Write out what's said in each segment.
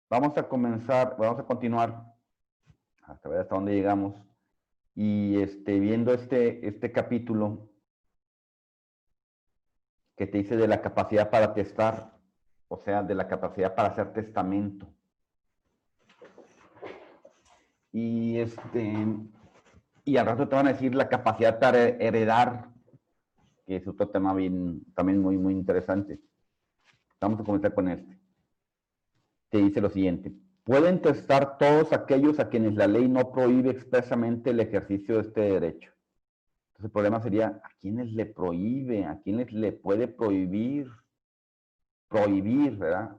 Vamos a comenzar, vamos a continuar hasta ver hasta dónde llegamos. Y viendo este capítulo que te dice de la capacidad para testar, o sea, de la capacidad para hacer testamento. Y y al rato te van a decir la capacidad para heredar, que es otro tema bien, también muy, muy interesante. Vamos a comenzar con este. Te dice lo siguiente: pueden testar todos aquellos a quienes la ley no prohíbe expresamente el ejercicio de este derecho. Entonces el problema sería, ¿a quiénes le prohíbe? ¿A quiénes le puede prohibir? Prohibir, ¿verdad?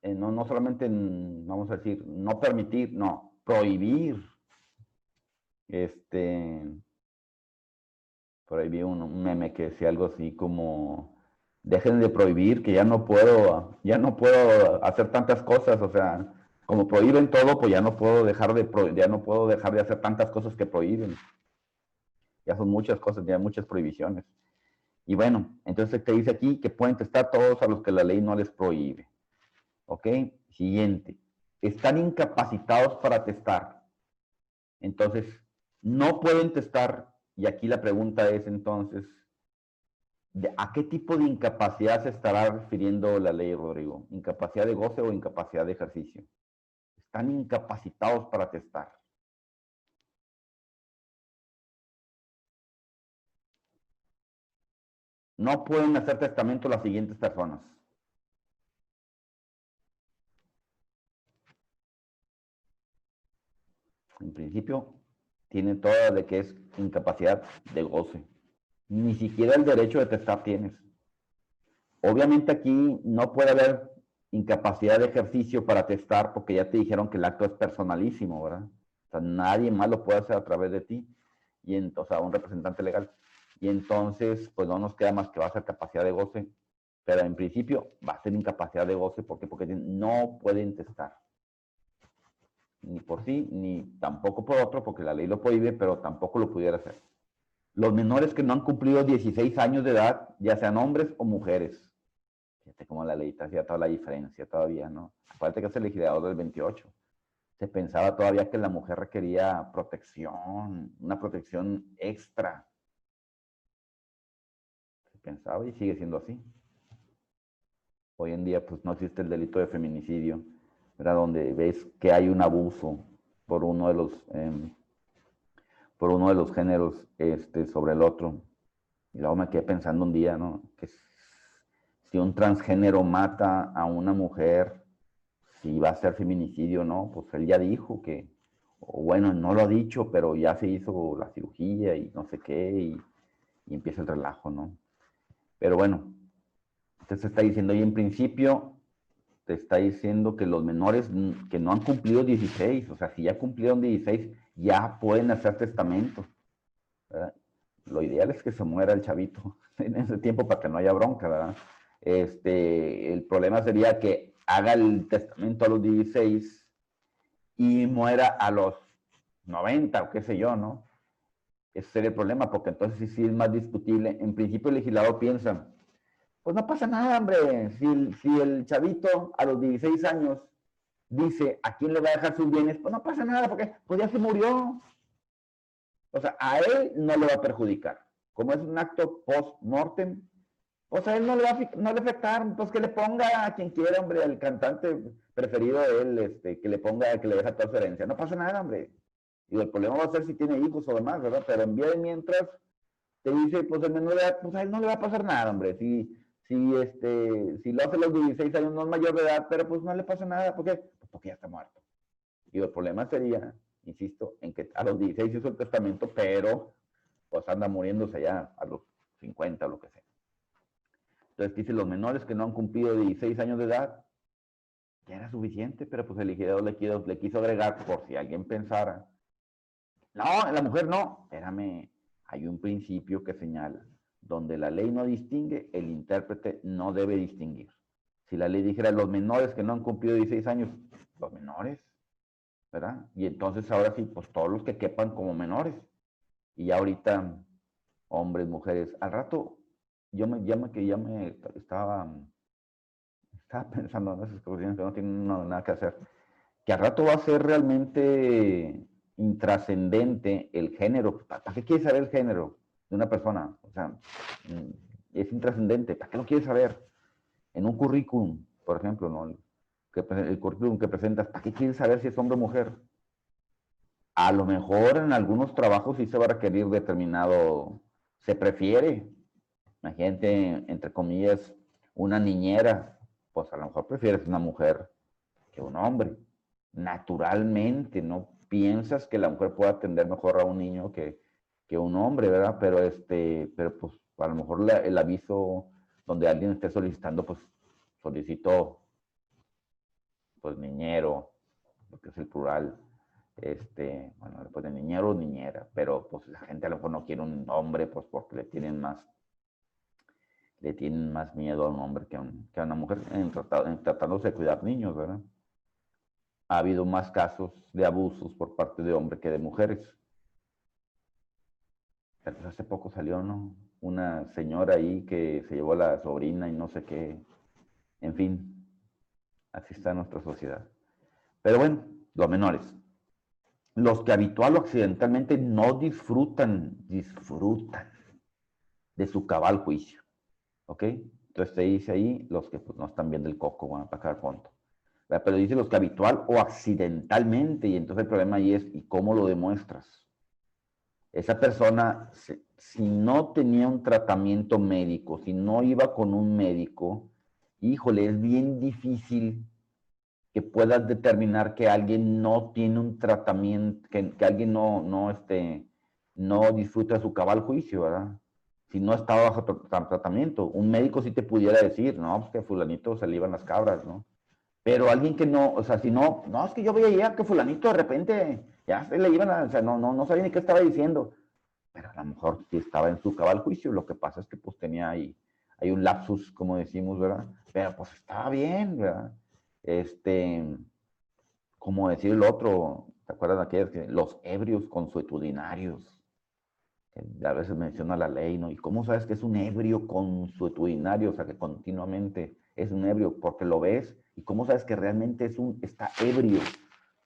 No solamente, vamos a decir, no permitir, no, prohibir. Por ahí vi un meme que decía algo así como, dejen de prohibir, que ya no puedo hacer tantas cosas, o sea, como prohíben todo, pues ya no puedo dejar de hacer tantas cosas que prohíben. Ya son muchas cosas, ya hay muchas prohibiciones. Y bueno, entonces te dice aquí que pueden testar todos a los que la ley no les prohíbe. ¿Ok? Siguiente. Están incapacitados para testar. Entonces, no pueden testar. Y aquí la pregunta es entonces, ¿a qué tipo de incapacidad se estará refiriendo la ley, Rodrigo? ¿Incapacidad de goce o incapacidad de ejercicio? Están incapacitados para testar. No pueden hacer testamento las siguientes personas. En principio, tienen toda de que es incapacidad de goce. Ni siquiera el derecho de testar tienes. Obviamente aquí no puede haber incapacidad de ejercicio para testar porque ya te dijeron que el acto es personalísimo, ¿verdad? O sea, nadie más lo puede hacer a través de ti, o sea, un representante legal. Y entonces, pues no nos queda más que va a ser capacidad de goce, pero en principio va a ser incapacidad de goce. ¿Por qué? Porque no pueden testar, ni por sí, ni tampoco por otro, porque la ley lo prohíbe, pero tampoco lo pudiera hacer. Los menores que no han cumplido 16 años de edad, ya sean hombres o mujeres. Fíjate cómo la ley hacía toda la diferencia todavía, ¿no? Aparte que es el legislador del 28. Se pensaba todavía que la mujer requería protección, una protección extra. Se pensaba y sigue siendo así. Hoy en día, pues no existe el delito de feminicidio, ¿verdad? Donde ves que hay un abuso por uno de los géneros sobre el otro. Y luego me quedé pensando un día, ¿no? Que si un transgénero mata a una mujer, si va a ser feminicidio o no, pues él ya dijo que, o bueno, no lo ha dicho, pero ya se hizo la cirugía y no sé qué, y empieza el relajo, ¿no? Pero bueno, entonces está diciendo, y en principio te está diciendo que los menores que no han cumplido 16, o sea, si ya cumplieron 16, ya pueden hacer testamento, ¿verdad? Lo ideal es que se muera el chavito en ese tiempo para que no haya bronca, ¿verdad? El problema sería que haga el testamento a los 16 y muera a los 90 o qué sé yo, ¿no? Ese sería el problema, porque entonces sí, sí es más discutible. En principio el legislador piensa, pues no pasa nada, hombre, si el chavito a los 16 años dice a quién le va a dejar sus bienes, pues no pasa nada, porque pues ya se murió. O sea, a él no le va a perjudicar. Como es un acto post-mortem, pues a él no le afectar, pues que le ponga a quien quiera, hombre, al cantante preferido de él, que le ponga, que le deja toda su herencia. No pasa nada, hombre. Y el problema va a ser si tiene hijos o demás, ¿verdad? Pero en vía de mientras te dice, pues el menor de edad, pues a él no le va a pasar nada, hombre. Si lo hace a los 16 años, no es mayor de edad, pero pues no le pasa nada. ¿Por qué? Pues porque ya está muerto. Y el problema sería, insisto, en que a los 16 hizo el testamento, pero pues anda muriéndose ya a los 50 o lo que sea. Entonces dice, los menores que no han cumplido 16 años de edad, ya era suficiente, pero pues el legislador le quiso agregar, por si alguien pensara, no, la mujer no, espérame, hay un principio que señala, donde la ley no distingue, el intérprete no debe distinguir. Si la ley dijera, los menores que no han cumplido 16 años, los menores, ¿verdad? Y entonces ahora sí, pues todos los que quepan como menores. Y ya ahorita, hombres, mujeres, al rato, que ya me estaba estaba pensando en esas cuestiones que no tienen nada que hacer, que al rato va a ser realmente intrascendente el género. ¿Para qué quieres saber el género de una persona? O sea, es intrascendente. ¿Para qué lo quieres saber? En un currículum, por ejemplo, ¿no? El currículum que presentas, ¿para qué quieres saber si es hombre o mujer? A lo mejor en algunos trabajos sí se va a requerir determinado, se prefiere, imagínate, entre comillas, una niñera, pues a lo mejor prefieres una mujer que un hombre. Naturalmente, no piensas que la mujer pueda atender mejor a un niño que un hombre, ¿verdad? Pero pues a lo mejor el aviso donde alguien esté solicitando, pues solicitó, pues niñero, porque es el plural, bueno, después de niñero o niñera, pero pues la gente a lo mejor no quiere un hombre, pues porque le tienen más miedo a un hombre que a una mujer en tratándose de cuidar niños, ¿verdad? Ha habido más casos de abusos por parte de hombres que de mujeres. Pero hace poco salió, ¿no? Una señora ahí que se llevó a la sobrina y no sé qué. En fin, así está nuestra sociedad. Pero bueno, los menores. Los que habitual o accidentalmente no disfrutan de su cabal juicio. ¿Ok? Entonces te dice ahí los que pues, no están bien del coco, van a pagar pronto. Pero dice los que habitual o accidentalmente, y entonces el problema ahí es, ¿y cómo lo demuestras? Esa persona, si no tenía un tratamiento médico, si no iba con un médico, híjole, es bien difícil que puedas determinar que alguien no tiene un tratamiento, que alguien no disfruta de su cabal juicio, ¿verdad? Si no estaba bajo tratamiento. Un médico sí te pudiera decir, no, pues que fulanito se le iban las cabras, ¿no? Pero alguien que no, o sea, si no, no, es que yo veía que fulanito de repente ya se le iban a, o sea, no sabía ni qué estaba diciendo. Pero a lo mejor sí estaba en su cabal juicio. Lo que pasa es que pues tenía ahí, hay un lapsus, como decimos, ¿verdad? Pero pues estaba bien, ¿verdad? Este, como decir el otro, ¿te acuerdas de aquellos que los ebrios consuetudinarios? Que a veces menciona la ley, ¿no? ¿Y cómo sabes que es un ebrio consuetudinario? O sea, que continuamente es un ebrio, porque lo ves. ¿Y cómo sabes que realmente está ebrio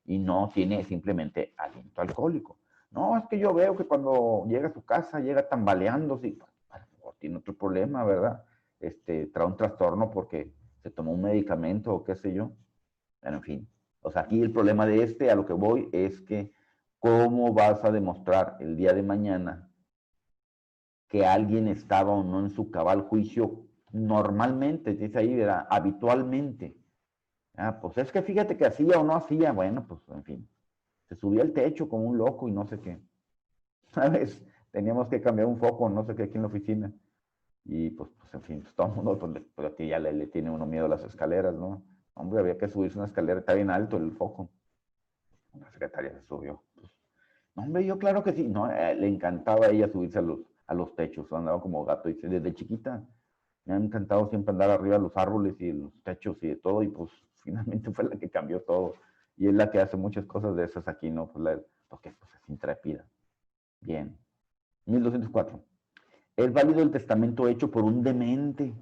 y no tiene simplemente aliento alcohólico? No, es que yo veo que cuando llega a su casa llega tambaleándose, y, a lo mejor tiene otro problema, ¿verdad? Trae un trastorno porque se tomó un medicamento o qué sé yo. Pero en fin, o sea, aquí el problema de a lo que voy, es que ¿cómo vas a demostrar el día de mañana que alguien estaba o no en su cabal juicio normalmente? Dice ahí, ¿verdad? Habitualmente. Ah, pues es que fíjate que hacía o no hacía, bueno, pues en fin, se subía al techo como un loco y no sé qué. ¿Sabes? Teníamos que cambiar un foco, no sé qué, aquí en la oficina. Y pues en fin, pues todo el mundo, pues aquí ya le tiene uno miedo a las escaleras, ¿no? Hombre, había que subirse una escalera, está bien alto el foco. La secretaria se subió. Pues, no, hombre, yo claro que sí. No, le encantaba a ella subirse a los techos, andaba como gato. Dice, desde chiquita me ha encantado siempre andar arriba de los árboles y los techos y de todo. Y pues finalmente fue la que cambió todo. Y es la que hace muchas cosas de esas aquí, ¿no? Porque pues, es intrépida. Bien. 1204. Es válido el testamento hecho por un demente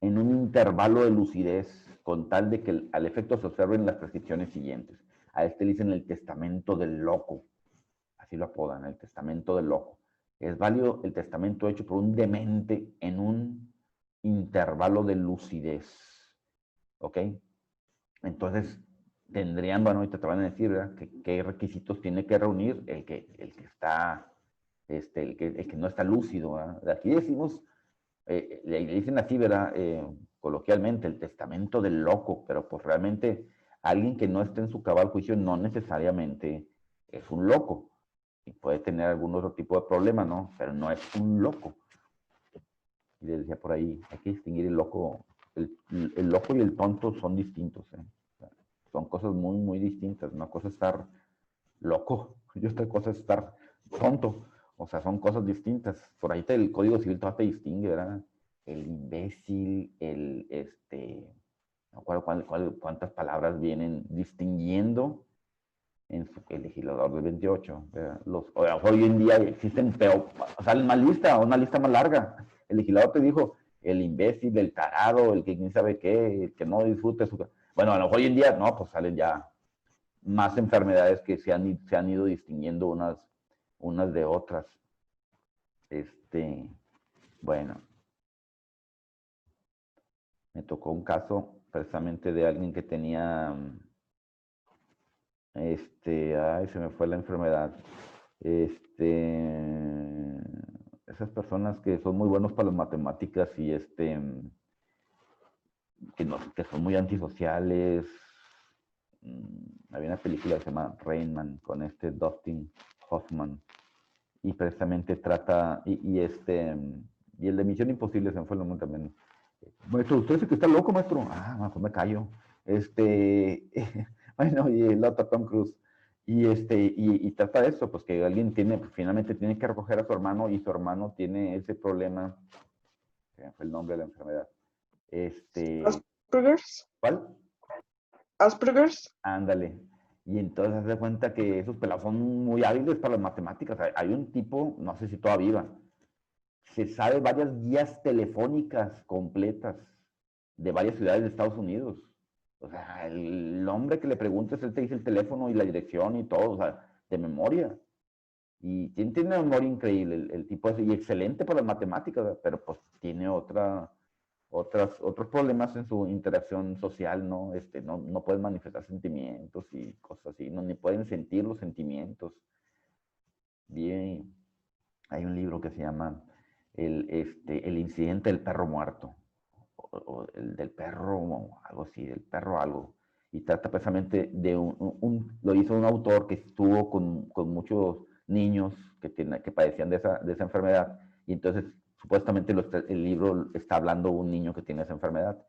en un intervalo de lucidez, con tal de que al efecto se observen las prescripciones siguientes. A este le dicen el testamento del loco, así lo apodan, el testamento del loco. Es válido el testamento hecho por un demente en un intervalo de lucidez, ¿ok? Entonces, bueno, ahorita te van a decir, ¿verdad? ¿Qué requisitos tiene que reunir el que está, el que no está lúcido, ¿verdad? Aquí decimos, le dicen así, ¿verdad? Coloquialmente, el testamento del loco, pero pues realmente alguien que no esté en su cabal juicio no necesariamente es un loco y puede tener algún otro tipo de problema, ¿no? Pero no es un loco. Y les decía por ahí, hay que distinguir el loco, el loco y el tonto son distintos, ¿eh? O sea, son cosas muy, muy distintas. Una cosa es estar loco y otra cosa es estar tonto. O sea, son cosas distintas. Por ahí el Código Civil todavía te distingue, ¿verdad? El imbécil, no recuerdo cuántas palabras vienen distinguiendo en el legislador del 28. Hoy en día existen, pero salen más lista, una lista más larga. El legislador te dijo, el imbécil, el tarado, el que quién sabe qué, el que no disfrute su... Bueno, a lo mejor hoy en día, no, pues salen ya más enfermedades que se han ido distinguiendo unas de otras. Bueno, me tocó un caso precisamente de alguien que tenía, ay, se me fue la enfermedad. Esas personas que son muy buenos para las matemáticas y que son muy antisociales. Había una película que se llama Rain Man con Dustin Hoffman y precisamente trata, y el de Misión Imposible se me fue el nombre también. Maestro, usted dice que está loco, maestro. Ah, mejor me callo. Bueno, y el otro Tom Cruise. Y trata de eso, pues que alguien finalmente tiene que recoger a su hermano y su hermano tiene ese problema, que fue el nombre de la enfermedad. Asperger's. ¿Cuál? Asperger's. Ándale. Y entonces se da cuenta que esos pelados son muy hábiles para las matemáticas. Hay un tipo, no sé si todavía viva, se sabe varias guías telefónicas completas de varias ciudades de Estados Unidos. O sea, el hombre que le preguntes, él te dice el teléfono y la dirección y todo, o sea, de memoria. Y tiene una memoria increíble el tipo ese, y excelente para las matemáticas, ¿verdad? Pero pues tiene otros problemas en su interacción social, ¿no? No pueden manifestar sentimientos y cosas así, no, ni pueden sentir los sentimientos. Bien, hay un libro que se llama El incidente del perro muerto, o el del perro, o algo así, del perro algo. Y trata precisamente de lo hizo un autor que estuvo con muchos niños que padecían de esa enfermedad, y entonces supuestamente el libro está hablando de un niño que tiene esa enfermedad.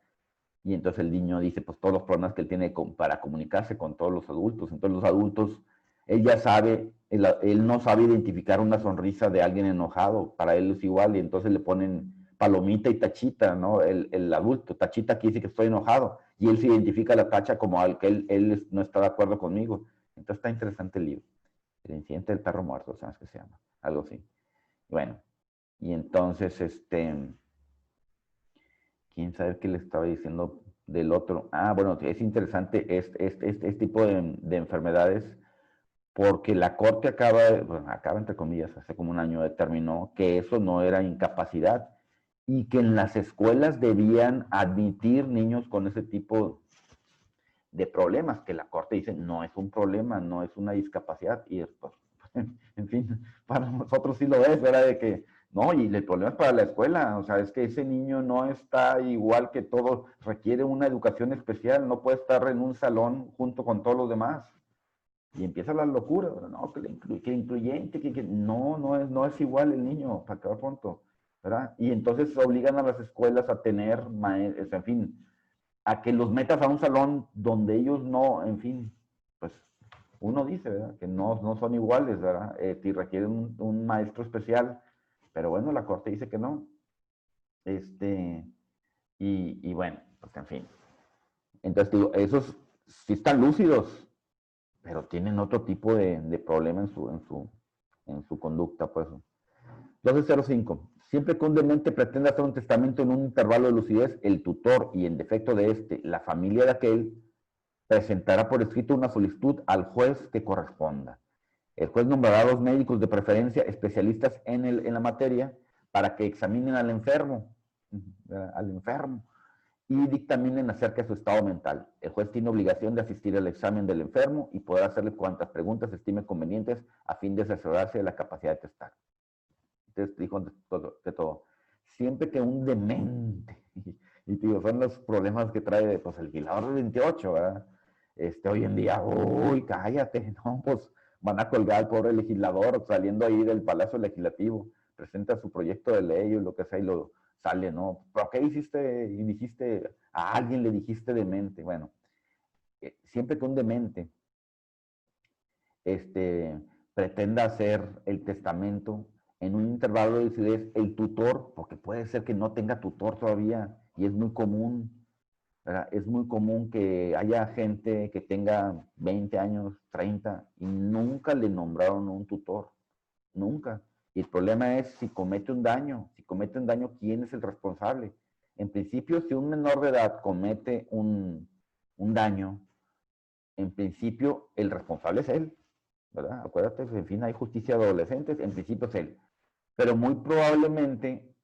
Y entonces el niño dice, pues todos los problemas que él tiene para comunicarse con todos los adultos. Entonces los adultos, él ya sabe, él no sabe identificar una sonrisa de alguien enojado, para él es igual, y entonces le ponen palomita y tachita, ¿no? El adulto, tachita aquí dice que estoy enojado, y él se identifica la tacha como al que él no está de acuerdo conmigo. Entonces está interesante el libro. El incidente del perro muerto, ¿sabes qué se llama? Algo así. Bueno, y entonces, quién sabe qué le estaba diciendo del otro. Ah, bueno, es interesante este tipo de enfermedades porque la corte acaba entre comillas, hace como un año determinó que eso no era incapacidad y que en las escuelas debían admitir niños con ese tipo de problemas, que la corte dice no es un problema, no es una discapacidad, y después, en fin, para nosotros sí lo es, ¿verdad? De que no, y el problema es para la escuela, o sea, es que ese niño no está igual que todo, requiere una educación especial, no puede estar en un salón junto con todos los demás. Y empieza la locura, no, que incluyente, no, no es igual el niño, para acabar pronto, ¿verdad? Y entonces obligan a las escuelas a tener maestros, en fin, a que los metas a un salón donde ellos no, en fin, pues uno dice, ¿verdad? Que no son iguales, ¿verdad? Y requieren un maestro especial, pero bueno, la corte dice que no. Y bueno, pues en fin. Entonces digo, esos sí están lúcidos, pero tienen otro tipo de problema en su conducta, pues. 1205. Siempre que un demente pretenda hacer un testamento en un intervalo de lucidez, el tutor y en defecto de la familia de aquel, presentará por escrito una solicitud al juez que corresponda. El juez nombrará a los médicos de preferencia especialistas en la materia para que examinen al enfermo, y dictaminen acerca de su estado mental. El juez tiene obligación de asistir al examen del enfermo y podrá hacerle cuantas preguntas estime convenientes a fin de asesorarse de la capacidad de testar. Entonces dijo de todo. Siempre que un demente, y digo, son los problemas que trae pues, el legislador del 28, ¿verdad? Hoy en día, uy, cállate, ¿no? Pues van a colgar al pobre legislador saliendo ahí del Palacio Legislativo, presenta su proyecto de ley o lo que sea y lo sale, ¿no? ¿Pero qué hiciste? Y dijiste, a alguien le dijiste demente. Bueno, siempre que un demente pretenda hacer el testamento en un intervalo de lucidez, el tutor, porque puede ser que no tenga tutor todavía, y es muy común, ¿verdad? Es muy común que haya gente que tenga 20 años, 30, y nunca le nombraron un tutor, nunca. Y el problema es si comete un daño, ¿quién es el responsable? En principio, si un menor de edad comete un daño, en principio el responsable es él, ¿verdad? Acuérdate, en fin, hay justicia de adolescentes, en principio es él. Pero muy probablemente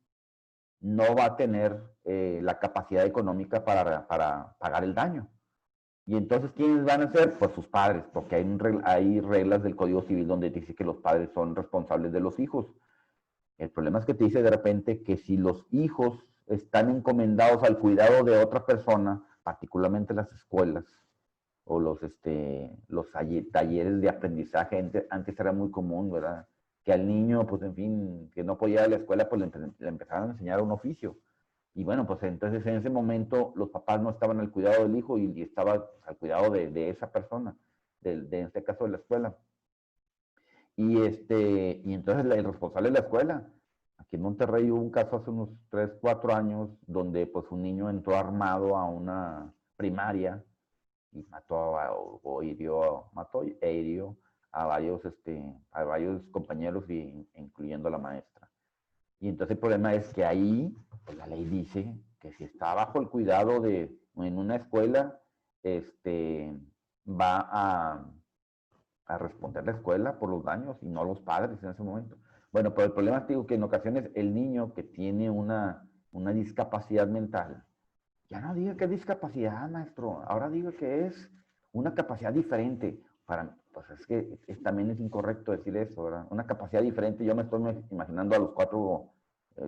no va a tener la capacidad económica para pagar el daño. Y entonces, ¿quiénes van a ser? Pues sus padres, porque hay reglas del Código Civil donde dice que los padres son responsables de los hijos. El problema es que te dice de repente que si los hijos están encomendados al cuidado de otra persona, particularmente las escuelas o los talleres de aprendizaje, antes era muy común, ¿verdad? Que al niño, pues en fin, que no podía ir a la escuela, pues le empezaron a enseñar un oficio. Y bueno, pues entonces en ese momento los papás no estaban al cuidado del hijo y estaba pues, al cuidado de esa persona, en este caso de la escuela. Y entonces el responsable de la escuela. Aquí en Monterrey hubo un caso hace unos 3, 4 años donde pues un niño entró armado a una primaria y mató e hirió a varios compañeros, incluyendo a la maestra. Y entonces el problema es que ahí pues, la ley dice que si está bajo el cuidado en una escuela, va a responder la escuela por los daños y no los padres en ese momento. Bueno, pero el problema es digo, que en ocasiones el niño que tiene una discapacidad mental, ya no diga que es discapacidad, maestro, ahora diga que es una capacidad diferente. Pues es que también es incorrecto decir eso, ¿verdad? Una capacidad diferente, yo me estoy imaginando a los 4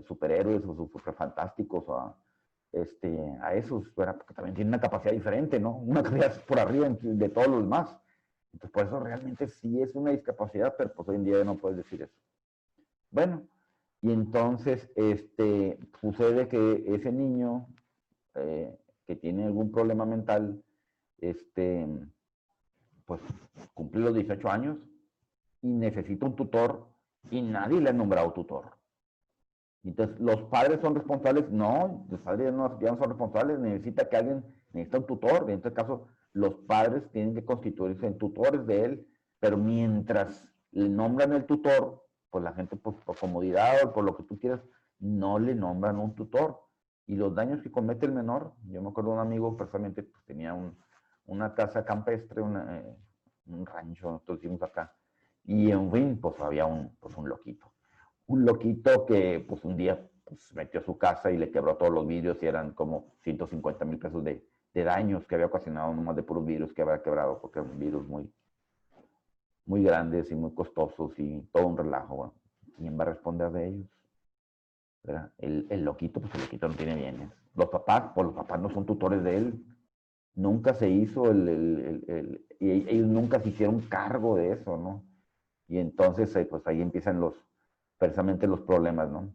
superhéroes o superfantásticos o a esos, ¿verdad? Porque también tienen una capacidad diferente, ¿no? Una capacidad por arriba de todos los demás. Entonces, por eso realmente sí es una discapacidad, pero pues hoy en día no puedes decir eso. Bueno, y entonces sucede que ese niño que tiene algún problema mental, pues cumple los 18 años y necesita un tutor y nadie le ha nombrado tutor. Entonces, ¿los padres son responsables? No, los padres ya no son responsables, necesita un tutor. En este caso, los padres tienen que constituirse en tutores de él, pero mientras le nombran el tutor, pues la gente, pues, por comodidad o por lo que tú quieras, no le nombran un tutor. Y los daños que comete el menor, yo me acuerdo de un amigo, personalmente, pues, tenía una casa campestre, un rancho, nosotros hicimos acá, y en fin, pues había un loquito. Un loquito que pues un día pues, metió a su casa y le quebró todos los vidrios y eran como 150,000 pesos de daños que había ocasionado nomás de puros vidrios que había quebrado porque eran vidrios muy grandes y muy costosos y todo un relajo. Bueno, ¿quién va a responder de ellos? ¿Verdad? El loquito, pues el loquito no tiene bienes. Los papás, pues los papás no son tutores de él. Nunca se hizo y ellos nunca se hicieron cargo de eso, ¿no? Y entonces, pues ahí empiezan precisamente los problemas, ¿no?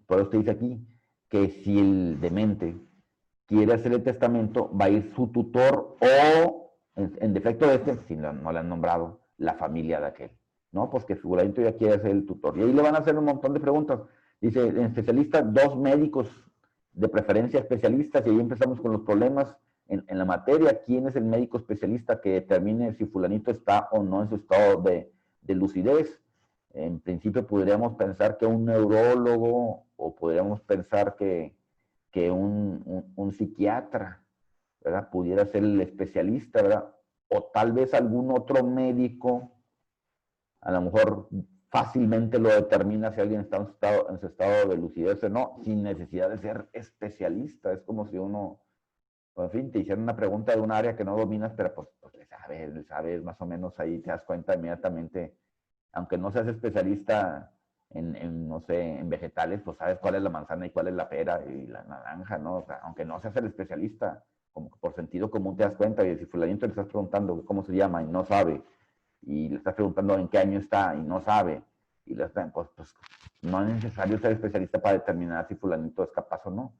Por eso usted dice aquí que si el demente quiere hacer el testamento, va a ir su tutor o, en defecto de si no le han nombrado, la familia de aquel. No, pues que fulanito ya quiere ser el tutor. Y ahí le van a hacer un montón de preguntas. Dice, en especialista, 2 médicos, de preferencia especialistas, y ahí empezamos con los problemas en la materia. ¿Quién es el médico especialista que determine si fulanito está o no en su estado de lucidez? En principio podríamos pensar que un neurólogo o podríamos pensar que un psiquiatra, ¿verdad? Pudiera ser el especialista, ¿verdad? O tal vez algún otro médico, a lo mejor fácilmente lo determina si alguien está en su estado de lucidez o no, sin necesidad de ser especialista. Es como si uno, en fin, te hicieran una pregunta de un área que no dominas, pero pues le sabes, más o menos ahí te das cuenta inmediatamente, aunque no seas especialista no sé, en vegetales, pues sabes cuál es la manzana y cuál es la pera y la naranja, ¿no? O sea, aunque no seas el especialista, como que por sentido común te das cuenta, y si fulanito le estás preguntando cómo se llama y no sabe, y le estás preguntando en qué año está y no sabe, y pues no es necesario ser especialista para determinar si fulanito es capaz o no.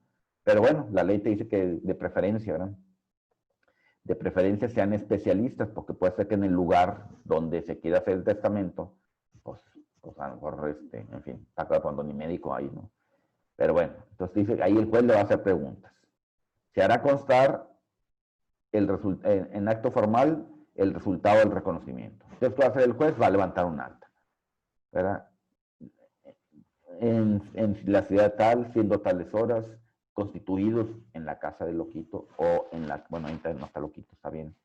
Pero bueno, la ley te dice que de preferencia, ¿verdad? De preferencia sean especialistas, porque puede ser que en el lugar donde se quiera hacer el testamento, pues a lo mejor, en fin, está cuando ni médico hay, ¿no? Pero bueno, entonces dice, ahí el juez le va a hacer preguntas. Se hará constar en acto formal el resultado del reconocimiento. Entonces, ¿qué va a hacer el juez? Va a levantar un acta, ¿verdad? En la ciudad tal, siendo tales horas, constituidos en la casa del loquito o en la, bueno, ahí no está loquito, está bien,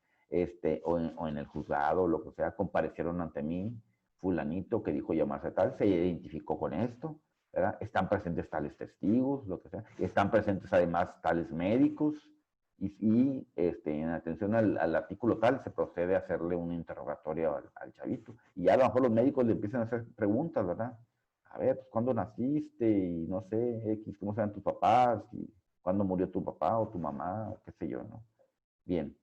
o en el juzgado, lo que sea, comparecieron ante mí, fulanito que dijo llamarse tal, se identificó con esto, ¿verdad? Están presentes tales testigos, lo que sea, están presentes además tales médicos, en atención al artículo tal, se procede a hacerle un interrogatorio al chavito. Y ya a lo mejor los médicos le empiezan a hacer preguntas, ¿verdad? A ver, pues, ¿cuándo naciste? Y no sé, X, ¿cómo se llaman tus papás? Y ¿cuándo murió tu papá o tu mamá? O qué sé yo, ¿no? Bien.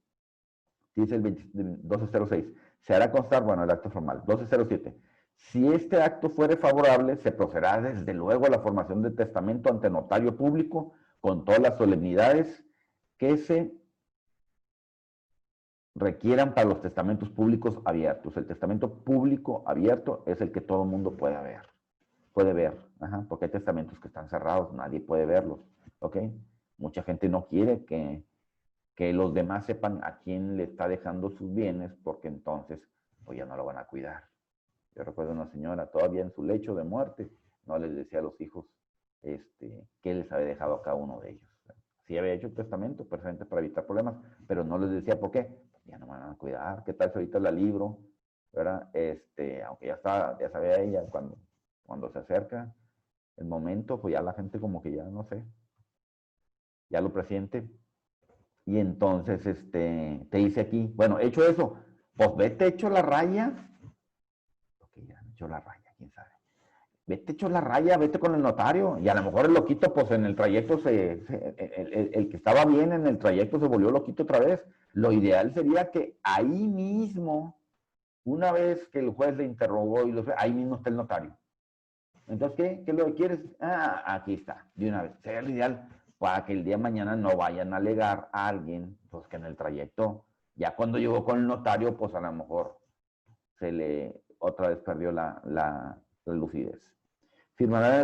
Dice el 1206. Se hará constar, bueno, el acto formal. 1207. Si este acto fuere favorable, se procederá desde luego a la formación del testamento ante notario público con todas las solemnidades que se requieran para los testamentos públicos abiertos. El testamento público abierto es el que todo el mundo puede ver. Puede ver, ajá, porque hay testamentos que están cerrados, nadie puede verlos, ¿ok? Mucha gente no quiere que los demás sepan a quién le está dejando sus bienes, porque entonces pues ya no lo van a cuidar. Yo recuerdo una señora todavía en su lecho de muerte, no les decía a los hijos qué les había dejado a cada uno de ellos. Sí había hecho el testamento, precisamente para evitar problemas, pero no les decía por qué. Ya no me van a cuidar, ¿qué tal si ahorita la libro? ¿Verdad? Aunque ya sabía ella cuando se acerca el momento, pues ya la gente como que ya, no sé, ya lo presiente. Y entonces, te dice aquí, bueno, hecho eso, pues vete hecho la raya, porque ya han hecho la raya, quién sabe. Vete hecho la raya, vete con el notario, y a lo mejor el loquito, pues en el trayecto el que estaba bien en el trayecto se volvió loquito otra vez. Lo ideal sería que ahí mismo, una vez que el juez le interrogó y ahí mismo está el notario. Entonces, ¿qué es lo que quieres? Ah, aquí está, de una vez. Sería lo ideal para que el día de mañana no vayan a alegar a alguien, pues que en el trayecto, ya cuando llegó con el notario, pues a lo mejor otra vez perdió la lucidez. Firmarán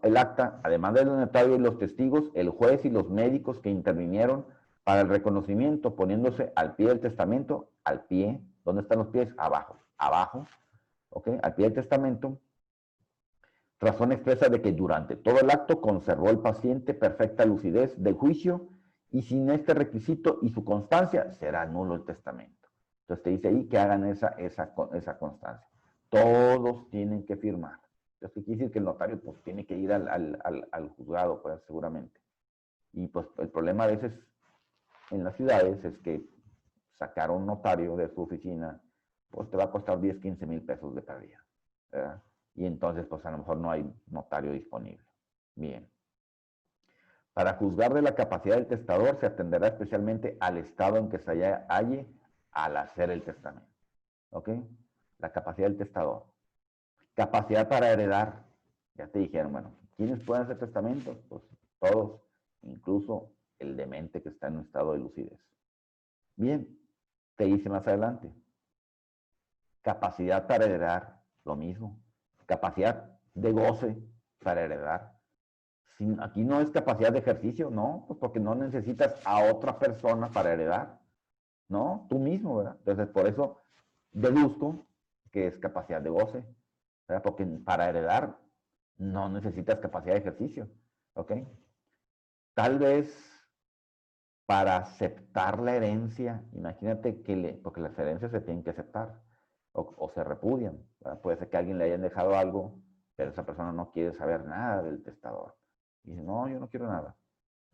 el acta, además del notario y los testigos, el juez y los médicos que intervinieron para el reconocimiento, poniéndose al pie del testamento, al pie, ¿dónde están los pies? Abajo, ¿ok? Al pie del testamento, razón expresa de que durante todo el acto conservó el paciente perfecta lucidez del juicio y sin este requisito y su constancia será nulo el testamento. Entonces te dice ahí que hagan esa constancia. Todos tienen que firmar. Entonces, ¿qué quiere decir? Que el notario pues tiene que ir al juzgado, pues seguramente. Y pues el problema a veces en las ciudades es que sacar a un notario de su oficina pues te va a costar 10, 15 mil pesos de pérdida, ¿verdad? Y entonces pues a lo mejor no hay notario disponible. Bien. Para juzgar de la capacidad del testador se atenderá especialmente al estado en que se halle al hacer el testamento. ¿Ok? La capacidad del testador. Capacidad para heredar. Ya te dijeron, bueno, ¿quiénes pueden hacer testamentos? Pues todos, incluso el demente que está en un estado de lucidez. Bien, te dice más adelante. Capacidad para heredar, lo mismo. Capacidad de goce para heredar. Aquí no es capacidad de ejercicio, no, pues porque no necesitas a otra persona para heredar, no, tú mismo, ¿verdad? Entonces, por eso deduzco que es capacidad de goce, ¿verdad? Porque para heredar no necesitas capacidad de ejercicio, ¿ok? Tal vez para aceptar la herencia, imagínate porque las herencias se tienen que aceptar o se repudian, ¿verdad? Puede ser que a alguien le hayan dejado algo, pero esa persona no quiere saber nada del testador. Y dice, no, yo no quiero nada.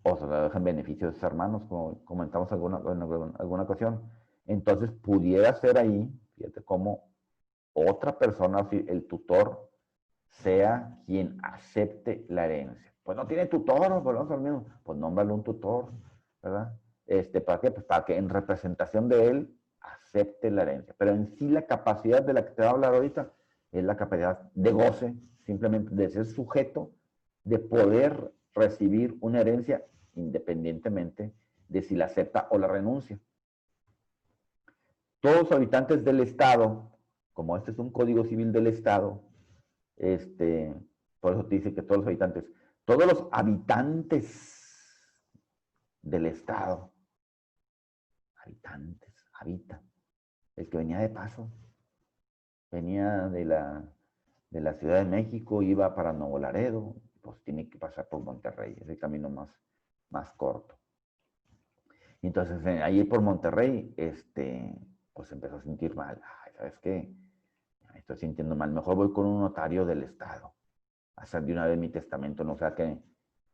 O se le dejan beneficios a sus hermanos, como comentamos en alguna ocasión. Entonces, pudiera ser ahí, fíjate cómo otra persona, el tutor, sea quien acepte la herencia. Pues no tiene tutor, volvemos al mismo. Pues nómbrale un tutor, ¿verdad? ¿Para qué? Pues para que en representación de él acepte la herencia. Pero en sí la capacidad de la que te voy a hablar ahorita es la capacidad de goce, simplemente de ser sujeto, de poder recibir una herencia independientemente de si la acepta o la renuncia. Todos los habitantes del Estado, como este es un código civil del Estado, por eso te dice que todos los habitantes del Estado, habitan, el que venía de paso, venía de la Ciudad de México, iba para Nuevo Laredo, pues tiene que pasar por Monterrey, es el camino más corto. Y entonces ahí por Monterrey, pues empezó a sentir mal. Ay, ¿sabes qué? Me estoy sintiendo mal. Mejor voy con un notario del estado a hacer de una vez mi testamento, no sea que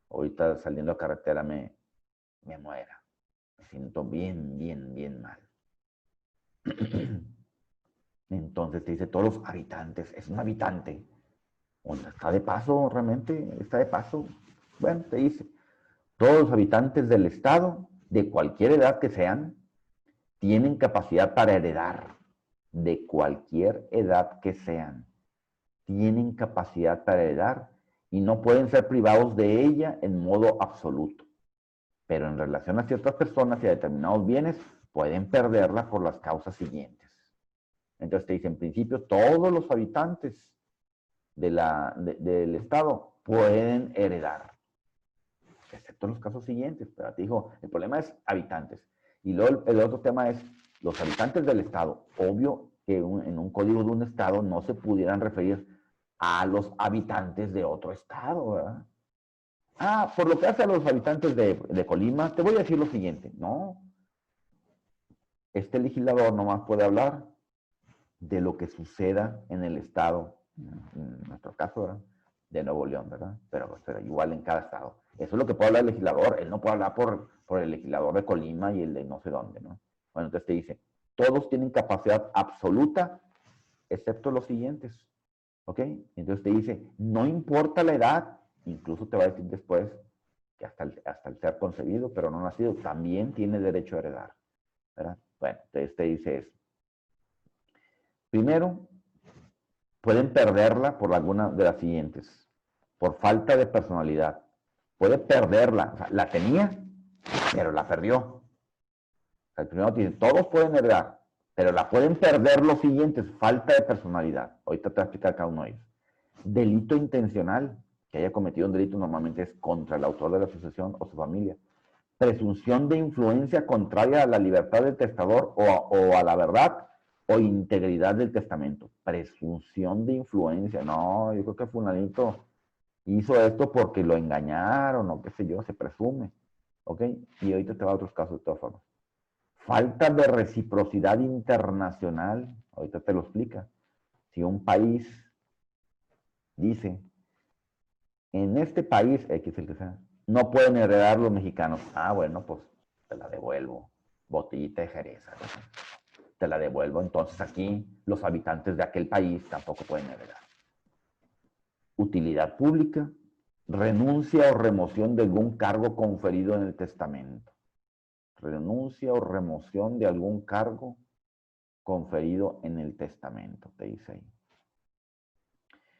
ahorita saliendo a carretera me muera. Me siento bien, bien, bien mal. Entonces te dice, todos los habitantes, es un habitante. O está de paso, realmente, está de paso. Bueno, te dice, todos los habitantes del estado, de cualquier edad que sean, tienen capacidad para heredar. De cualquier edad que sean, tienen capacidad para heredar y no pueden ser privados de ella en modo absoluto. Pero en relación a ciertas personas y a determinados bienes, pueden perderla por las causas siguientes. Entonces te dice, en principio, todos los habitantes del Estado pueden heredar, excepto los casos siguientes. Pero te dijo, el problema es habitantes. Y luego el otro tema es los habitantes del Estado. Obvio que en un código de un Estado no se pudieran referir a los habitantes de otro Estado, ¿verdad? Ah, por lo que hace a los habitantes de Colima, te voy a decir lo siguiente. No, este legislador nomás puede hablar de lo que suceda en el estado, en nuestro caso, ¿verdad? De Nuevo León, ¿verdad? Pero igual en cada estado. Eso es lo que puede hablar el legislador. Él no puede hablar por el legislador de Colima y el de no sé dónde, ¿no? Bueno, entonces te dice, todos tienen capacidad absoluta, excepto los siguientes. ¿Ok? Entonces te dice, no importa la edad, incluso te va a decir después que hasta el ser concebido, pero no nacido, también tiene derecho a heredar. ¿Verdad? Bueno, entonces te dice eso. Primero, pueden perderla por alguna de las siguientes. Por falta de personalidad. Puede perderla. O sea, la tenía, pero la perdió. O sea, el primero dice, todos pueden heredar, pero la pueden perder los siguientes. Falta de personalidad. Ahorita te voy a explicar cada uno de ellos. Delito intencional, que haya cometido un delito normalmente es contra el autor de la sucesión o su familia. Presunción de influencia contraria a la libertad del testador o a la verdad o integridad del testamento. Presunción de influencia. No, yo creo que fulanito hizo esto porque lo engañaron o qué sé yo, se presume. ¿Ok? Y ahorita te va a otros casos de todas formas. Falta de reciprocidad internacional. Ahorita te lo explica. Si un país dice, en este país, X el que sea, no pueden heredar los mexicanos. Ah, bueno, pues te la devuelvo. Botellita de Jerez. Te la devuelvo. Entonces aquí los habitantes de aquel país tampoco pueden heredar. Utilidad pública, renuncia o remoción de algún cargo conferido en el testamento. Renuncia o remoción de algún cargo conferido en el testamento, te dice ahí.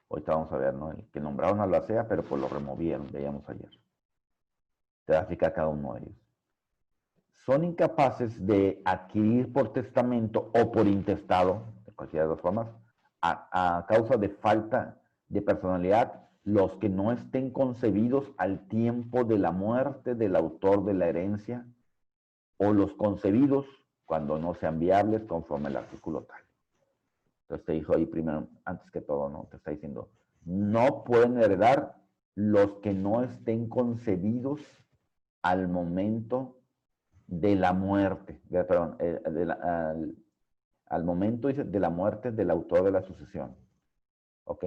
Ahorita vamos a ver, ¿no? El que nombraron a la CEA, pero pues lo removieron, veíamos ayer. Te va a explicar cada uno de ellos. Son incapaces de adquirir por testamento o por intestado, de cualquiera de las formas, a causa de falta de personalidad, los que no estén concebidos al tiempo de la muerte del autor de la herencia o los concebidos cuando no sean viables conforme al artículo tal. Entonces te dijo ahí primero, antes que todo, ¿no? Te está diciendo, no pueden heredar los que no estén concebidos al momento de la muerte, perdón, al momento dice, de la muerte del autor de la sucesión. ¿Ok?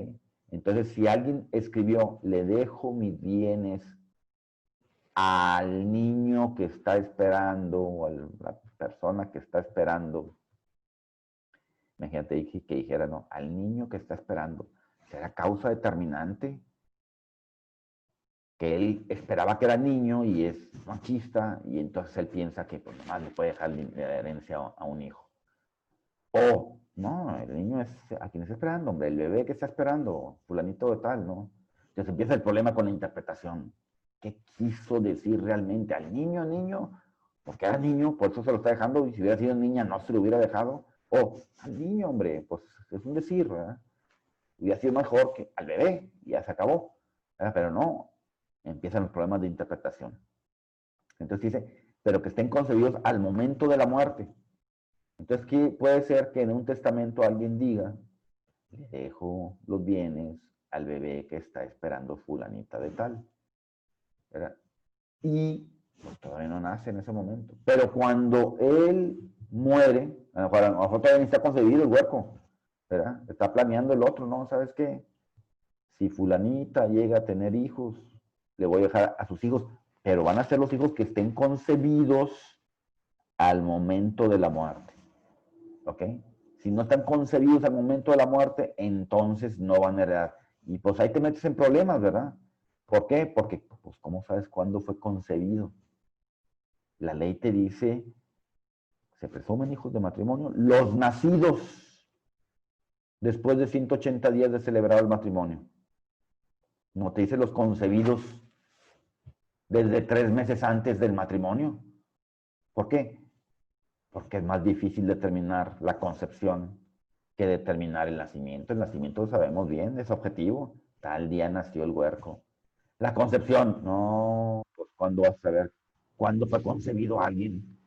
Entonces, si alguien escribió, le dejo mis bienes al niño que está esperando, o a la persona que está esperando, imagínate que dijera, no, al niño que está esperando, ¿será causa determinante? Que él esperaba que era niño y es machista, y entonces él piensa que pues nomás le puede dejar la herencia a un hijo. O, no, el niño es a quien está esperando, hombre, el bebé que está esperando, fulanito de tal, ¿no? Entonces empieza el problema con la interpretación. ¿Qué quiso decir realmente? ¿Al niño, niño? Porque era niño, por eso se lo está dejando, y si hubiera sido niña no se lo hubiera dejado. O, al niño, hombre, pues es un decir, ¿verdad? Hubiera sido mejor que al bebé, y ya se acabó. ¿Verdad? Pero no, empiezan los problemas de interpretación. Entonces dice, pero que estén concebidos al momento de la muerte. Entonces, ¿qué puede ser que en un testamento alguien diga, le dejo los bienes al bebé que está esperando fulanita de tal? ¿Verdad? Y pues todavía no nace en ese momento. Pero cuando él muere, a lo mejor todavía ni está concebido el huerco, ¿verdad? Está planeando el otro, ¿no? ¿Sabes qué? Si fulanita llega a tener hijos, le voy a dejar a sus hijos, pero van a ser los hijos que estén concebidos al momento de la muerte. ¿Ok? Si no están concebidos al momento de la muerte, entonces no van a heredar. Y pues ahí te metes en problemas, ¿verdad? ¿Por qué? Porque, pues, ¿cómo sabes cuándo fue concebido? La ley te dice, se presumen hijos de matrimonio, los nacidos después de 180 días de celebrar el matrimonio. No te dice los concebidos desde 3 meses antes del matrimonio. ¿Por qué? Porque es más difícil determinar la concepción que determinar el nacimiento. El nacimiento lo sabemos bien, es objetivo. Tal día nació el huerco. La concepción, no, pues ¿cuándo vas a saber cuándo fue concebido alguien?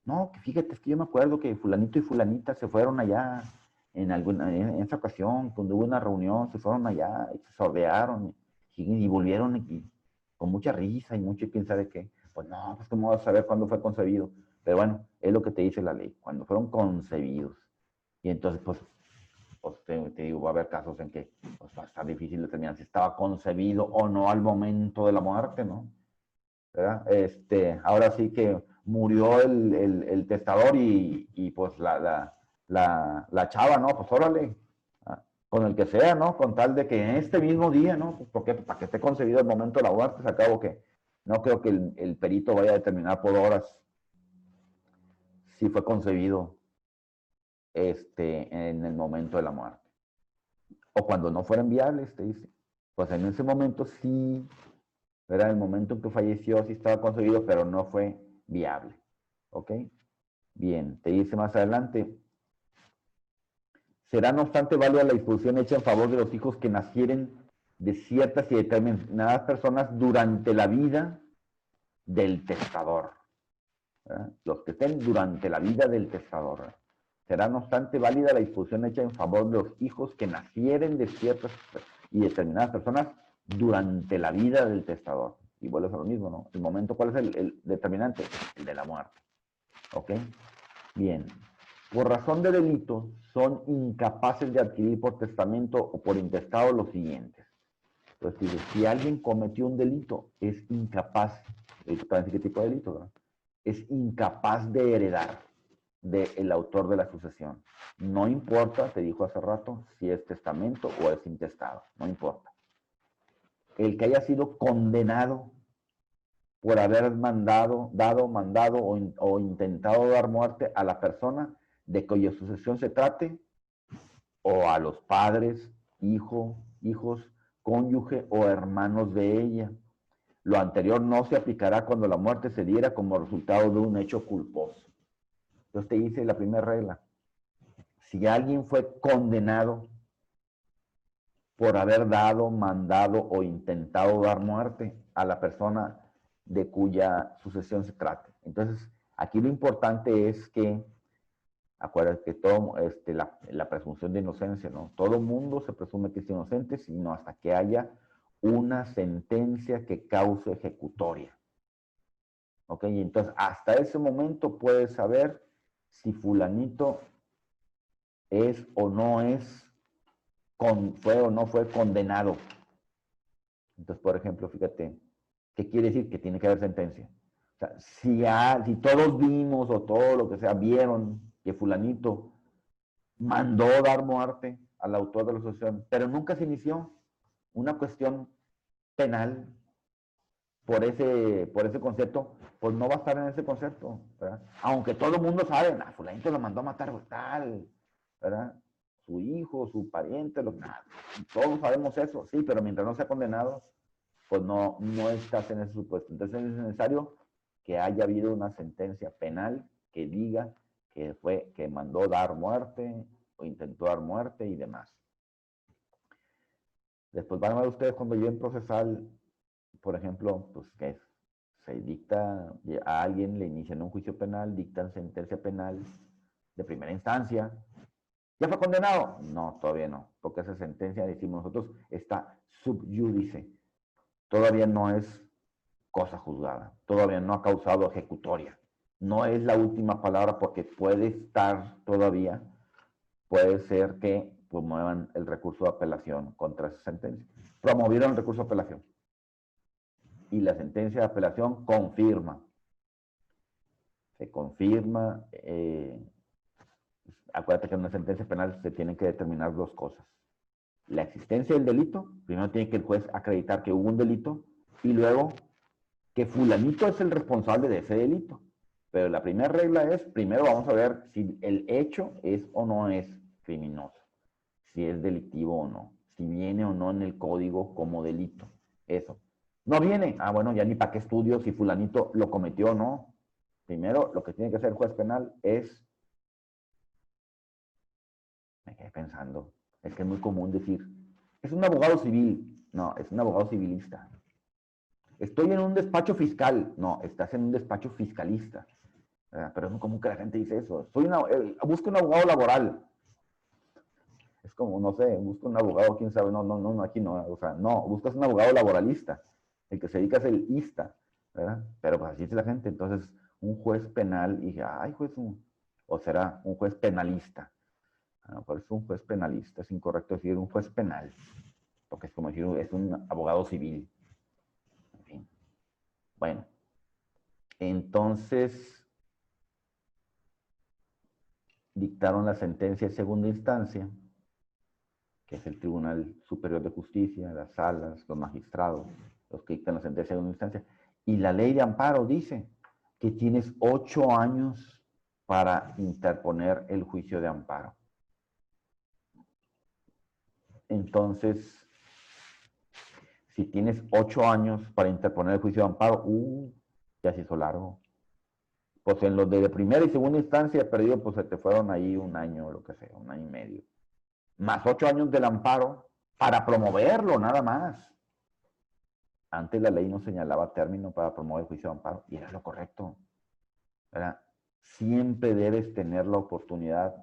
No, que fíjate, es que yo me acuerdo que fulanito y fulanita se fueron allá en esa ocasión, cuando hubo una reunión, se fueron allá y se sordearon y volvieron con mucha risa y mucho quién sabe qué. Pues no, pues cómo vas a saber cuándo fue concebido. Pero bueno, es lo que te dice la ley, cuando fueron concebidos. Y entonces, pues te digo, va a haber casos en que pues, va a estar difícil determinar si estaba concebido o no al momento de la muerte, ¿no? ¿Verdad? Ahora sí que murió el testador y pues la chava, ¿no? Pues órale, con el que sea, ¿no? Con tal de que en este mismo día, ¿no? Pues porque para que esté concebido el momento de la muerte, se acabó que no creo que el perito vaya a determinar por horas si fue concebido en el momento de la muerte. O cuando no fueran viables, te dice. Pues en ese momento sí, era el momento en que falleció, sí estaba concebido, pero no fue viable. ¿Ok? Bien, te dice más adelante, será no obstante válida la disposición hecha en favor de los hijos que nacieren de ciertas y determinadas personas durante la vida del testador. ¿Verdad? Los que estén durante la vida del testador. ¿Verdad? Será no obstante válida la disposición hecha en favor de los hijos que nacieren de ciertas y determinadas personas durante la vida del testador. Y vuelves a lo mismo, ¿no? El momento, ¿cuál es el determinante? El de la muerte. ¿Ok? Bien. Por razón de delito, son incapaces de adquirir por testamento o por intestado los siguientes. Entonces, si alguien cometió un delito, es incapaz, para decir qué tipo de delito, ¿verdad? Es incapaz de heredar del autor de la sucesión. No importa, te dijo hace rato, si es testamento o es intestado, no importa. El que haya sido condenado por haber mandado o intentado dar muerte a la persona de cuya sucesión se trate, o a los padres, hijos, cónyuge o hermanos de ella. Lo anterior no se aplicará cuando la muerte se diera como resultado de un hecho culposo. Entonces te dice la primera regla. Si alguien fue condenado por haber dado, mandado o intentado dar muerte a la persona de cuya sucesión se trate. Entonces, aquí lo importante es que, acuérdate que todo, la presunción de inocencia, ¿no? Todo mundo se presume que es inocente, sino hasta que haya una sentencia que cause ejecutoria. ¿Ok? Y entonces, hasta ese momento puedes saber si fulanito es o no es, fue o no fue condenado. Entonces, por ejemplo, fíjate, ¿qué quiere decir? Que tiene que haber sentencia. O sea, si todos vimos o todo lo que sea, vieron que fulanito mandó dar muerte al autor de la asociación, pero nunca se inició una cuestión penal por ese concepto, pues no va a estar en ese concepto, ¿verdad? Aunque todo el mundo sabe, fulanito lo mandó a matar tal, ¿verdad? Su hijo, su pariente, todos sabemos eso, sí, pero mientras no sea condenado, pues no estás en ese supuesto. Entonces es necesario que haya habido una sentencia penal que diga que mandó dar muerte o intentó dar muerte y demás. Después van a ver ustedes cuando lleguen procesal, por ejemplo, pues que se dicta a alguien, le inician un juicio penal, dictan sentencia penal de primera instancia. ¿Ya fue condenado? No, todavía no, porque esa sentencia, decimos nosotros, está sub judice. Todavía no es cosa juzgada. Todavía no ha causado ejecutoria. No es la última palabra porque puede estar todavía, puede ser que promuevan el recurso de apelación contra esa sentencia. Promovieron el recurso de apelación. Y la sentencia de apelación confirma. Se confirma. Acuérdate que en una sentencia penal se tienen que determinar dos cosas. La existencia del delito, primero tiene que el juez acreditar que hubo un delito, y luego que fulanito es el responsable de ese delito. Pero la primera regla es, primero vamos a ver si el hecho es o no es criminoso, si es delictivo o no, si viene o no en el código como delito. Eso. No viene, bueno, ya ni para qué estudio si fulanito lo cometió o no. Primero, lo que tiene que hacer el juez penal es, me quedé pensando, es que es muy común decir, es un abogado civil. No, es un abogado civilista. Estoy en un despacho fiscal. No, estás en un despacho fiscalista. Pero es muy común que la gente dice eso. Busco un abogado laboral. Es como, no sé, busco un abogado, quién sabe, no, aquí no. O sea, no, buscas un abogado laboralista. El que se dedica es el ISTA, ¿verdad? Pero pues así es la gente. Entonces, un juez penal, y dije, ay, o será un juez penalista. Por eso un juez penalista, es incorrecto decir un juez penal, porque es como decir, es un abogado civil. En fin. Bueno, entonces dictaron la sentencia de segunda instancia, que es el Tribunal Superior de Justicia, las salas, los magistrados, los que dictan la sentencia de segunda instancia. Y la ley de amparo dice que tienes 8 años para interponer el juicio de amparo. Entonces, si tienes 8 años para interponer el juicio de amparo, ya se hizo largo. Pues en los de primera y segunda instancia perdido, pues se te fueron ahí un año, lo que sea, un año y medio. Más 8 años del amparo para promoverlo, nada más. Antes la ley no señalaba término para promover el juicio de amparo, y era lo correcto. ¿Verdad? Siempre debes tener la oportunidad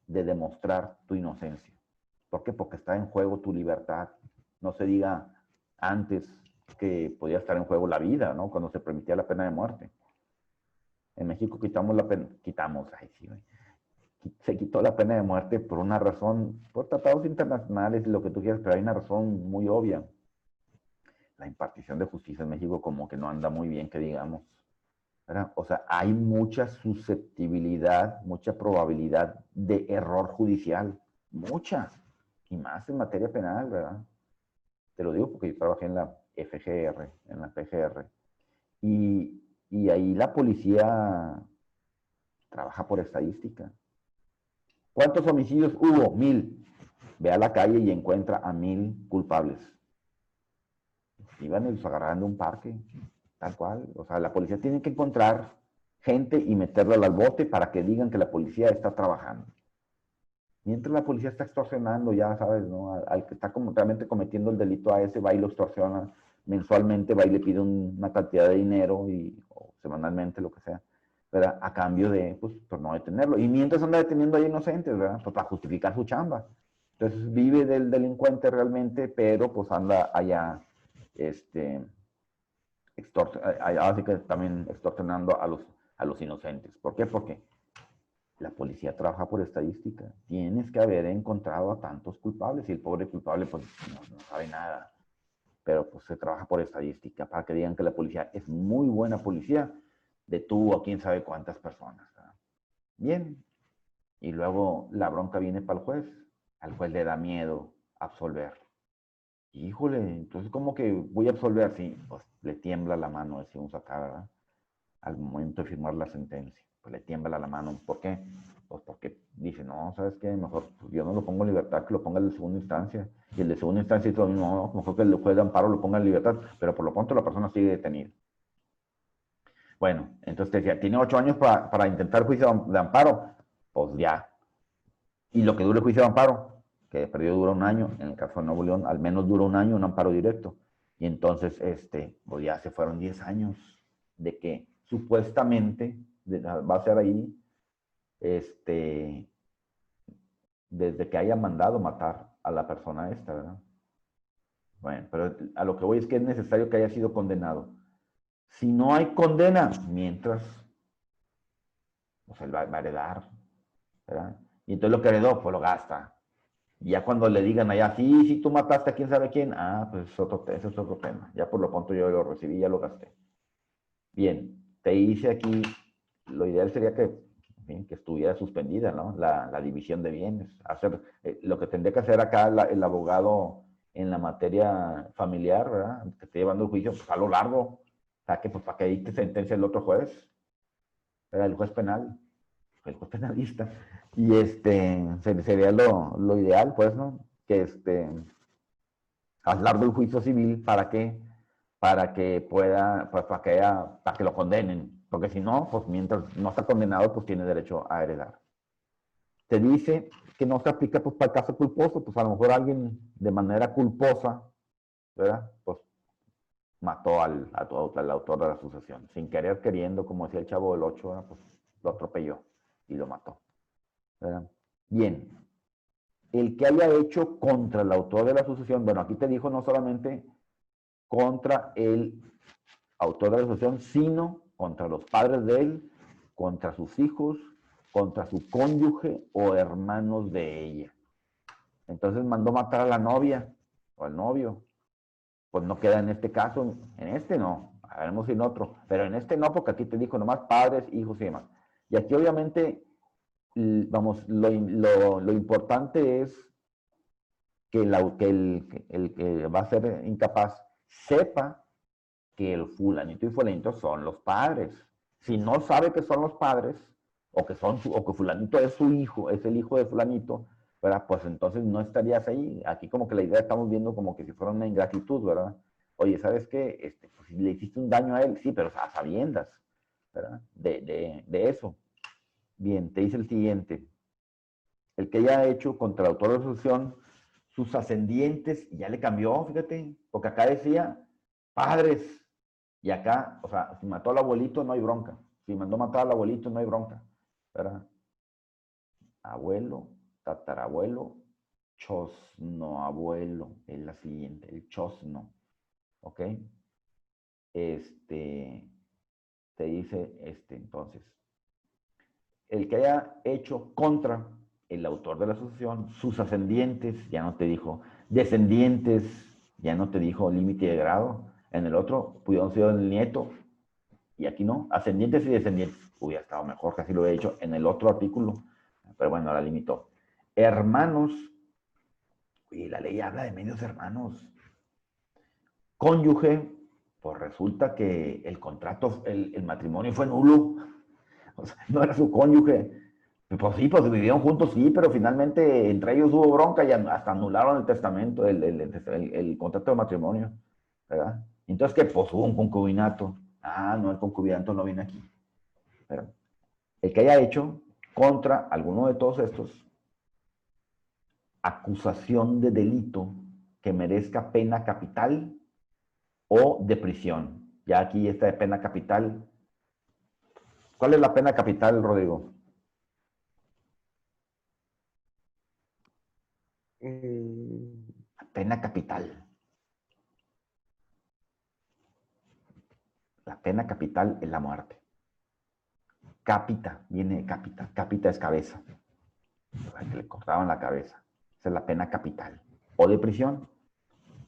de demostrar tu inocencia. ¿Por qué? Porque está en juego tu libertad. No se diga antes que podía estar en juego la vida, ¿no? Cuando se permitía la pena de muerte. En México quitamos la pena, se quitó la pena de muerte por una razón, por tratados internacionales y lo que tú quieras, pero hay una razón muy obvia. La impartición de justicia en México como que no anda muy bien, que digamos. ¿Verdad? O sea, hay mucha susceptibilidad, mucha probabilidad de error judicial, mucha, y más en materia penal, ¿verdad? Te lo digo porque yo trabajé en la FGR, en la PGR, y ahí la policía trabaja por estadística. ¿Cuántos homicidios hubo? 1000. Ve a la calle y encuentra a 1000 culpables. Iban y los agarraban de un parque, tal cual. O sea, la policía tiene que encontrar gente y meterla al bote para que digan que la policía está trabajando. Mientras la policía está extorsionando, ya sabes, ¿no? Al que está realmente cometiendo el delito, a ese va y lo extorsiona mensualmente, va y le pide una cantidad de dinero o semanalmente, lo que sea, ¿verdad? A cambio de, pues, por no detenerlo. Y mientras anda deteniendo a inocentes, ¿verdad? Pues para justificar su chamba. Entonces vive del delincuente realmente, pero pues anda allá, así que también extorsionando a los inocentes. ¿Por qué? Porque la policía trabaja por estadística. Tienes que haber encontrado a tantos culpables y el pobre culpable pues no sabe nada. Pero pues se trabaja por estadística para que digan que la policía es muy buena policía, detuvo a quién sabe cuántas personas. ¿Verdad? Bien. Y luego la bronca viene para el juez. Al juez le da miedo absolver. Híjole, entonces ¿cómo que voy a absolver? Sí, pues le tiembla la mano, decimos acá, ¿verdad? Al momento de firmar la sentencia. Pues le tiembla la mano. ¿Por qué? Pues porque dice, no, ¿sabes qué? Mejor pues, yo no lo pongo en libertad, que lo ponga el de segunda instancia. Y el de segunda instancia dice, no, mejor que el juez de amparo lo ponga en libertad, pero por lo pronto la persona sigue detenida. Bueno, entonces te decía, tiene 8 años para intentar juicio de amparo. Pues ya. Y lo que dure el juicio de amparo, que perdió dura un año, en el caso de Nuevo León, al menos dura un año un amparo directo. Y entonces, pues ya se fueron 10 años de que supuestamente va a ser ahí, desde que haya mandado matar a la persona esta, ¿verdad? Bueno, pero a lo que voy es que es necesario que haya sido condenado. Si no hay condena, mientras, pues él va a heredar, ¿verdad? Y entonces lo que heredó, pues lo gasta. Y ya cuando le digan allá, sí, sí, tú mataste a quién sabe quién, pues ese es otro tema. Ya por lo pronto yo lo recibí, ya lo gasté. Bien, te hice aquí, lo ideal sería que, en fin, que estuviera suspendida, ¿no? La división de bienes. Lo que tendría que hacer acá el abogado en la materia familiar, ¿verdad? Que esté llevando el juicio, pues a lo largo, o sea, que pues para que dicte sentencia el otro juez, era el juez penal, el juez penalista. Y sería lo ideal, pues, ¿no? Que al largo del juicio civil, ¿para qué? Para que pueda, pues para que lo condenen. Porque si no, pues mientras no está condenado, pues tiene derecho a heredar. Te dice que no se aplica pues para el caso culposo, pues a lo mejor alguien de manera culposa, ¿verdad? Pues mató al autor de la sucesión. Sin querer, queriendo, como decía el Chavo del 8, ¿verdad? Pues lo atropelló y lo mató, ¿verdad? Bien, el que haya hecho contra el autor de la sucesión, bueno, aquí te dijo no solamente contra el autor de la sucesión, sino contra los padres de él, contra sus hijos, contra su cónyuge o hermanos de ella. Entonces mandó matar a la novia o al novio. Pues no queda en este caso, en este no, haremos en otro, pero en este no, porque aquí te dijo nomás padres, hijos y demás. Y aquí obviamente, vamos, lo importante es que el que va a ser incapaz sepa que el fulanito y fulanito son los padres. Si no sabe que son los padres, o que fulanito es su hijo, es el hijo de fulanito, ¿verdad? Pues entonces no estarías ahí. Aquí como que la idea estamos viendo como que si fuera una ingratitud, ¿verdad? Oye, ¿sabes qué? Pues si le hiciste un daño a él, sí, pero a sabiendas, ¿verdad? De eso. Bien, te dice el siguiente. El que haya hecho contra el autor de la sucesión sus ascendientes, y ya le cambió, fíjate, porque acá decía padres, y acá, o sea, si mató al abuelito no hay bronca, si mandó matar al abuelito no hay bronca, ¿verdad? Abuelo, tatarabuelo, chosno abuelo, es la siguiente, el chosno, ¿ok? Te dice entonces, el que haya hecho contra el autor de la sucesión, sus ascendientes, ya no te dijo descendientes, ya no te dijo límite de grado. En el otro pudieron ser el nieto, y aquí no, ascendientes y descendientes. Hubiera estado mejor que así lo he hecho en el otro artículo, pero bueno, la limitó. Hermanos, y la ley habla de medios hermanos. Cónyuge, pues resulta que el contrato, el matrimonio fue nulo, o sea, no era su cónyuge. Pues sí, pues vivieron juntos, sí, pero finalmente entre ellos hubo bronca y hasta anularon el testamento, el contrato de matrimonio, ¿verdad? Entonces, ¿qué? Pues hubo un concubinato. No, el concubinato no viene aquí. Pero el que haya hecho contra alguno de todos estos acusación de delito que merezca pena capital o de prisión. Ya aquí está de pena capital. ¿Cuál es la pena capital, Rodrigo? La pena capital. La pena capital es la muerte. Capita, viene de capita. Capita es cabeza. Que le cortaban la cabeza. Esa es la pena capital. O de prisión.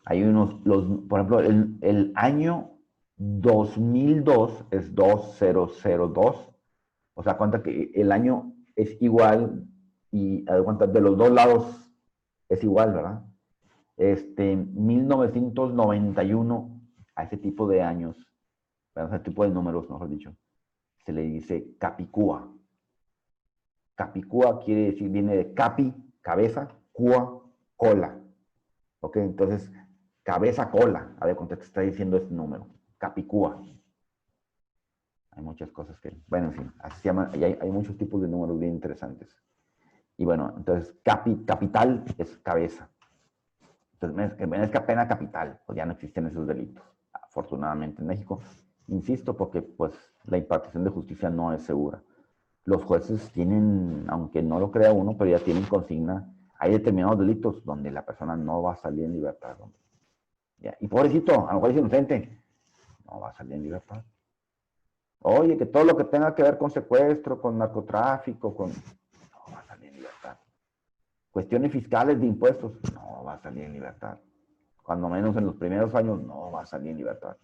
Hay por ejemplo, el año 2002 es 2002. O sea, cuenta que el año es igual y de los dos lados es igual, ¿verdad? 1991, a ese tipo de años, a ese tipo de números, mejor dicho, se le dice Capicúa. Capicúa quiere decir, viene de capi, cabeza, cua, cola. ¿Ok? Entonces, cabeza, cola. A ver, ¿cuánto te está diciendo este número? Capicúa. Hay muchas cosas que, bueno, en fin, así se llama, y hay muchos tipos de números bien interesantes. Y bueno, entonces, capital es cabeza. Entonces, es que pena capital, pues ya no existen esos delitos, afortunadamente en México. Insisto, porque pues la impartición de justicia no es segura. Los jueces tienen, aunque no lo crea uno, pero ya tienen consigna, hay determinados delitos donde la persona no va a salir en libertad. ¿Ya? Y pobrecito, a lo mejor es inocente, no va a salir en libertad. Oye, que todo lo que tenga que ver con secuestro, con narcotráfico, con... No va a salir en libertad. Cuestiones fiscales de impuestos, no va a salir en libertad. Cuando menos en los primeros años, no va a salir en libertad.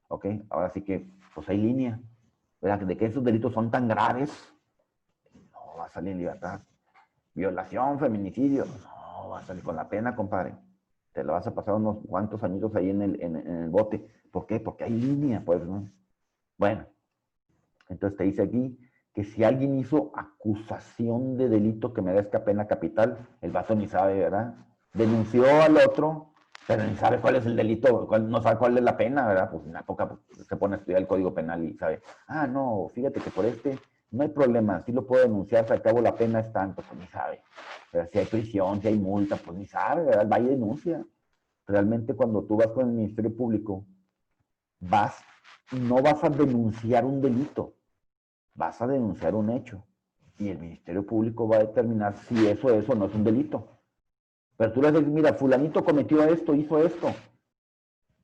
¿Ok? Ahora sí que, pues hay línea. ¿Verdad? De que esos delitos son tan graves, no va a salir en libertad. Violación, feminicidio, no va a salir con la pena, compadre. Te lo vas a pasar unos cuantos añitos ahí en el bote. ¿Por qué? Porque hay línea, pues, ¿no? Bueno, entonces te dice aquí que si alguien hizo acusación de delito que merezca pena capital, el vato ni sabe, ¿verdad? Denunció al otro, pero ni sabe cuál es el delito, no sabe cuál es la pena, ¿verdad? Pues en la poca se pone a estudiar el Código Penal y sabe, ah, no, fíjate que por este no hay problema, sí lo puedo denunciar, si al cabo la pena es tanto, pues ni sabe. Pero si hay prisión, si hay multa, pues ni sabe, ¿verdad? Va y denuncia. Realmente cuando tú vas con el Ministerio Público, no vas a denunciar un delito, vas a denunciar un hecho. Y el Ministerio Público va a determinar si eso o no es un delito. Pero tú le dices, mira, fulanito cometió esto, hizo esto.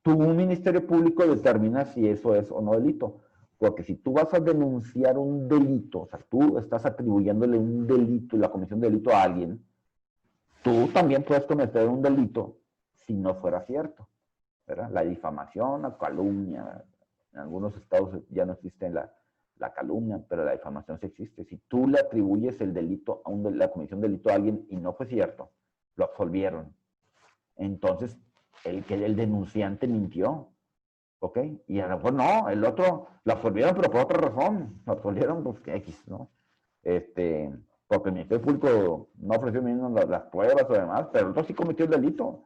Tú, un Ministerio Público, determina si eso es o no delito. Porque si tú vas a denunciar un delito, o sea, tú estás atribuyéndole un delito y la comisión de delito a alguien, tú también puedes cometer un delito si no fuera cierto, ¿verdad? La difamación, la calumnia. En algunos estados ya no existe la calumnia, pero la difamación sí existe. Si tú le atribuyes el delito la comisión de delito a alguien y no fue cierto, lo absolvieron. Entonces, el denunciante mintió, ¿ok? Y a lo mejor no, el otro lo absolvieron, pero por otra razón. Lo absolvieron, pues, X, ¿no? Porque el Ministerio Público no ofreció mismo las pruebas o demás, pero el otro sí cometió el delito,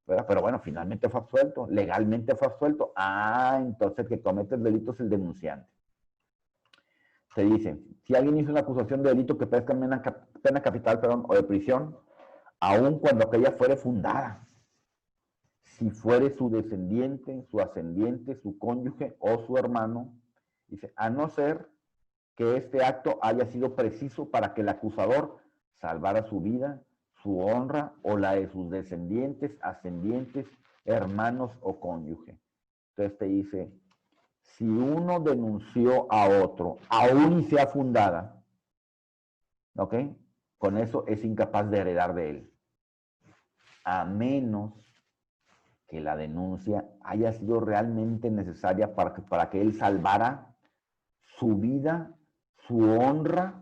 ¿verdad? Pero bueno, finalmente fue absuelto, legalmente fue absuelto. Ah, entonces el que comete el delito es el denunciante. Se dice, si alguien hizo una acusación de delito que parezca pena capital, perdón, o de prisión, aun cuando aquella fuere fundada, si fuere su descendiente, su ascendiente, su cónyuge o su hermano, dice, a no ser que este acto haya sido preciso para que el acusador salvara su vida, su honra o la de sus descendientes, ascendientes, hermanos o cónyuge. Entonces te dice, si uno denunció a otro, aún y sea fundada, ¿ok? Con eso es incapaz de heredar de él, a menos que la denuncia haya sido realmente necesaria para que él salvara su vida, su honra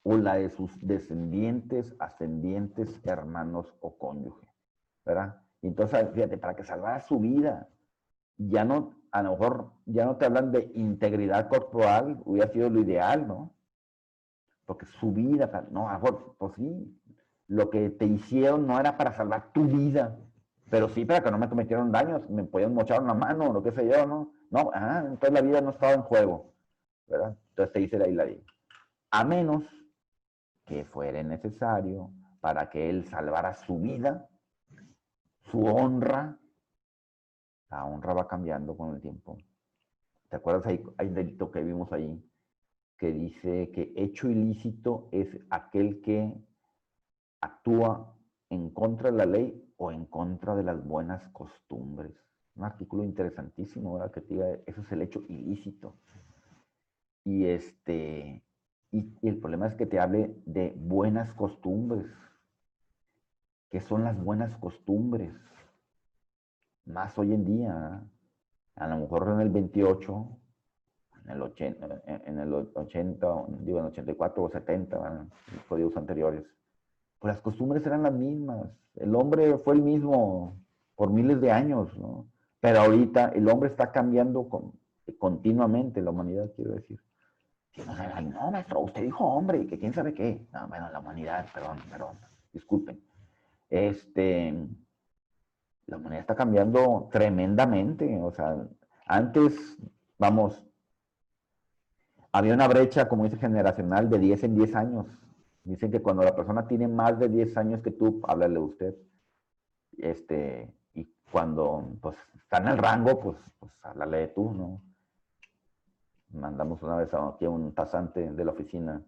o la de sus descendientes, ascendientes, hermanos o cónyuge, ¿verdad? Y entonces, fíjate, para que salvara su vida, ya no, a lo mejor ya no te hablan de integridad corporal, hubiera sido lo ideal, ¿no? Porque su vida, no, a lo mejor, pues sí, lo que te hicieron no era para salvar tu vida, pero sí para que no me cometieron daños, me podían mochar una mano, o lo que sé yo, ¿no? No, entonces la vida no estaba en juego, ¿verdad? Entonces te dice ahí la ley. A menos que fuera necesario para que él salvara su vida, su honra, la honra va cambiando con el tiempo. ¿Te acuerdas? Hay un delito que vimos ahí que dice que hecho ilícito es aquel que actúa en contra de la ley o en contra de las buenas costumbres. Un artículo interesantísimo, ¿verdad? Que te diga, eso es el hecho ilícito. Y y el problema es que te hable de buenas costumbres. ¿Qué son las buenas costumbres? Más hoy en día, ¿eh? A lo mejor en el 28, en el 80, digo en el 84 o 70, ¿verdad? Los códigos anteriores. Pues las costumbres eran las mismas. El hombre fue el mismo por miles de años, ¿no? Pero ahorita el hombre está cambiando continuamente, la humanidad, quiero decir. Si no, no, maestro, usted dijo hombre, que quién sabe qué. No, bueno, la humanidad, perdón, disculpen. La humanidad está cambiando tremendamente. O sea, antes, vamos, había una brecha, como dice, generacional de 10 en 10 años. Dicen que cuando la persona tiene más de 10 años que tú, háblale de usted. Y cuando pues está en el rango, pues háblale de tú, ¿no? Mandamos una vez aquí a un pasante de la oficina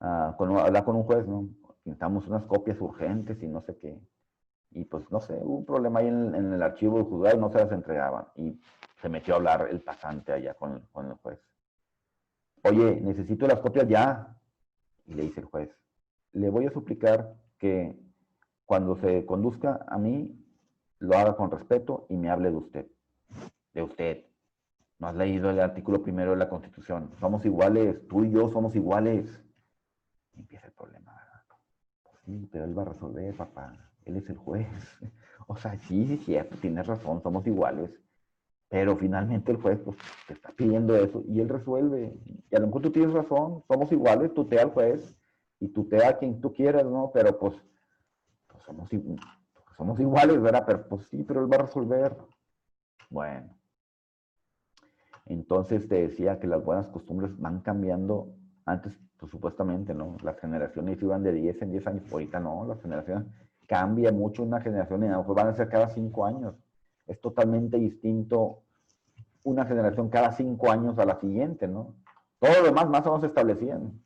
a hablar con un juez, ¿no? Pintamos unas copias urgentes y no sé qué. Y pues no sé, hubo un problema ahí en el archivo del juzgado y no se las entregaban. Y se metió a hablar el pasante allá con el juez. oye, necesito las copias ya. Y le dice el juez, le voy a suplicar que cuando se conduzca a mí, lo haga con respeto y me hable de usted. De usted. No has leído el artículo primero de la Constitución. Somos iguales, tú y yo somos iguales. Y empieza el problema, ¿verdad? Pues sí, pero él va a resolver, papá. Él es el juez. O sea, sí, sí, cierto, tienes razón, somos iguales. Pero finalmente el juez pues, te está pidiendo eso y él resuelve. Y a lo mejor tú tienes razón, somos iguales, tutea al juez y tutea a quien tú quieras, ¿no? Pero pues somos iguales, ¿verdad? Pero pues sí, pero él va a resolver. Bueno, entonces te decía que las buenas costumbres van cambiando. Antes, pues supuestamente, ¿no? Las generaciones iban de 10 en 10 años, ahorita no, las generaciones cambia mucho una generación y a lo mejor van a ser cada 5 años. Es totalmente distinto una generación cada 5 años a la siguiente, ¿no? Todo lo demás más o menos se establecían.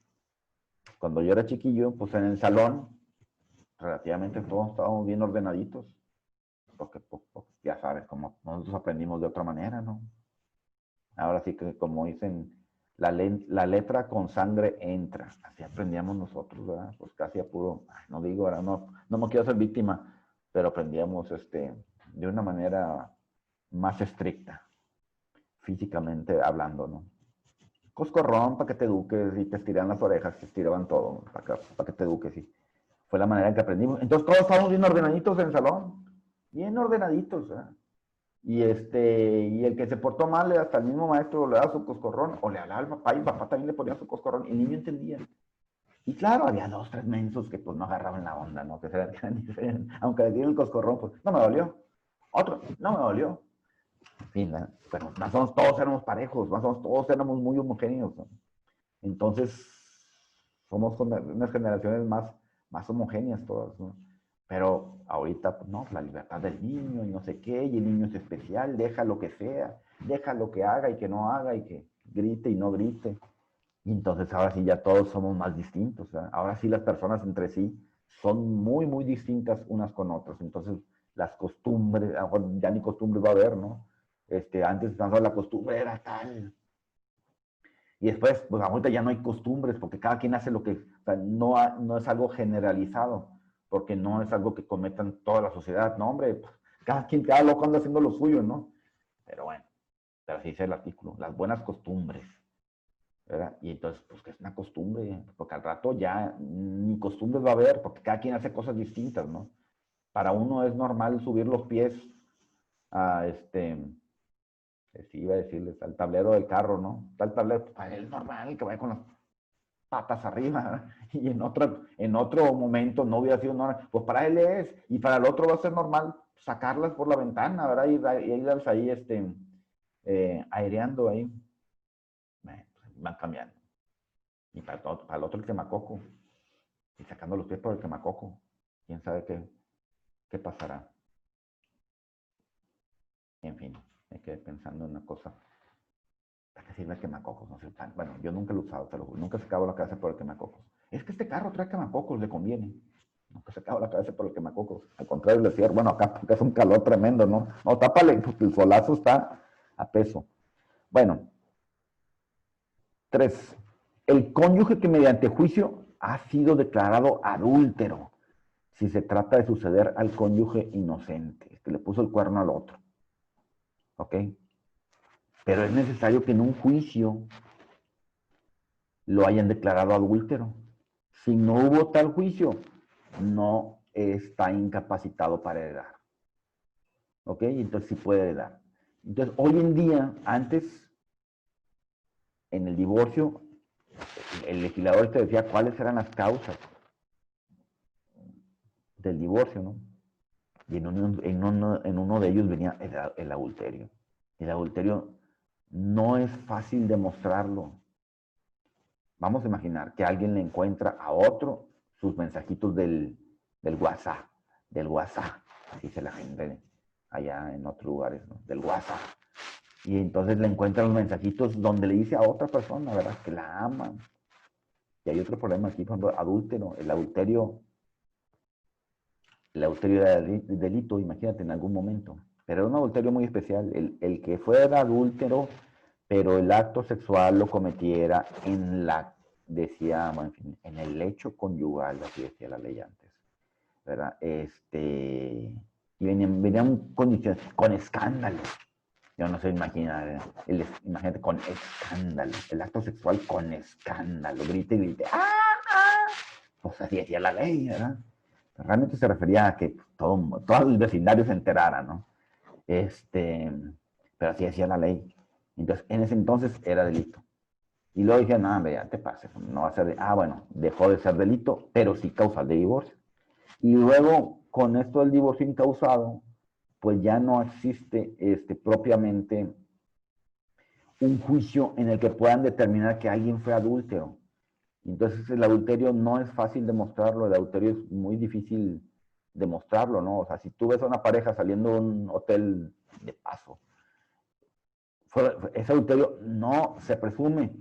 Cuando yo era chiquillo, pues en el salón, relativamente todos estábamos bien ordenaditos, porque pues, ya sabes, como nosotros aprendimos de otra manera, ¿no? Ahora sí que como dicen, la letra con sangre entra, así aprendíamos nosotros, ¿verdad? Pues casi a puro, no digo, ahora no me quiero ser víctima, pero aprendíamos de una manera más estricta, físicamente hablando, ¿no? Coscorrón para que te eduques y te estiran las orejas, te estiraban todo para que te eduques. Y fue la manera en que aprendimos. Entonces todos estábamos bien ordenaditos en el salón, bien ordenaditos. ¿Eh? Y el que se portó mal, hasta el mismo maestro le daba su coscorrón, o le hablaba al papá y el papá también le ponía su coscorrón, y el niño entendía. Y claro, había 2, 3 mensos que pues no agarraban la onda, ¿no? Que eran diferentes. Aunque le dieron el coscorrón, pues no me dolió. Otro, no me dolió. En fin, pero más o menos todos éramos parejos, más o menos todos éramos muy homogéneos, ¿no? Entonces, somos unas generaciones más homogéneas todas, ¿no? Pero ahorita, pues, no, la libertad del niño y no sé qué, y el niño es especial, deja lo que sea, deja lo que haga y que no haga, y que grite y no grite. Y entonces ahora sí ya todos somos más distintos, ¿verdad? Ahora sí las personas entre sí son muy, muy distintas unas con otras. Entonces, las costumbres, ya ni costumbres va a haber, ¿no? Antes la costumbre era tal, y después, pues ahorita ya no hay costumbres, porque cada quien hace lo que, o sea, no es algo generalizado, porque no es algo que cometan toda la sociedad, no, hombre, pues, cada loco anda haciendo lo suyo, ¿no? Pero bueno, pero así dice el artículo, las buenas costumbres, ¿verdad? Y entonces, pues que es una costumbre, porque al rato ya ni costumbres va a haber, porque cada quien hace cosas distintas, ¿no? Para uno es normal subir los pies a sí, iba a decirles, al tablero del carro, ¿no? Está el tablero, pues, para él es normal que vaya con las patas arriba, y en otro momento no hubiera sido normal, pues para él es, y para el otro va a ser normal sacarlas por la ventana, ¿verdad? Y irlas ahí, aireando ahí. Bueno, pues, van cambiando. Y para el otro el quemacoco, y sacando los pies por el quemacoco. ¿Quién sabe qué pasará? En fin, me quedé pensando en una cosa. ¿Para qué sirve el quemacocos? No sé, bueno, yo nunca lo he usado, te lo juro. Nunca se acabó la cabeza por el quemacocos. Es que este carro trae quemacocos, le conviene. Nunca se acabó la cabeza por el quemacocos. Al contrario, le decía, bueno, acá porque es un calor tremendo, ¿no? No, tápale, porque el solazo está a peso. Bueno, 3. El cónyuge que mediante juicio ha sido declarado adúltero si se trata de suceder al cónyuge inocente, que le puso el cuerno al otro. ¿Ok? Pero es necesario que en un juicio lo hayan declarado adúltero. Si no hubo tal juicio, no está incapacitado para heredar. ¿Ok? Entonces sí puede heredar. Entonces, hoy en día, antes, en el divorcio, el legislador te decía cuáles eran las causas del divorcio, ¿no? Y en uno de ellos venía el adulterio. El adulterio no es fácil demostrarlo. Vamos a imaginar que alguien le encuentra a otro sus mensajitos del WhatsApp, así se la gente allá en otros lugares, ¿no? Del WhatsApp. Y entonces le encuentra los mensajitos donde le dice a otra persona, ¿verdad? Que la ama. Y hay otro problema aquí, cuando adúltero, el adulterio era delito, imagínate, en algún momento. Pero era un adulterio muy especial. El que fuera adúltero pero el acto sexual lo cometiera en la, decía, bueno, en fin, en el lecho conyugal, así decía la ley antes, ¿verdad? Y venían condiciones, con escándalo. Yo no sé, imagínate con escándalo, el acto sexual con escándalo, grite y grite, ¡ah! ¡Ah! Pues así decía la ley, ¿verdad? Realmente se refería a que todo el vecindario se enterara, ¿no? Pero así decía la ley. Entonces, en ese entonces era delito. Y luego dije, no, hombre, ya te pases, no va a ser, bueno, dejó de ser delito, pero sí causal de divorcio. Y luego, con esto del divorcio incausado, pues ya no existe propiamente un juicio en el que puedan determinar que alguien fue adúltero. Entonces el adulterio no es fácil demostrarlo, el adulterio es muy difícil demostrarlo, ¿no? O sea, si tú ves a una pareja saliendo de un hotel de paso, ese adulterio no se presume.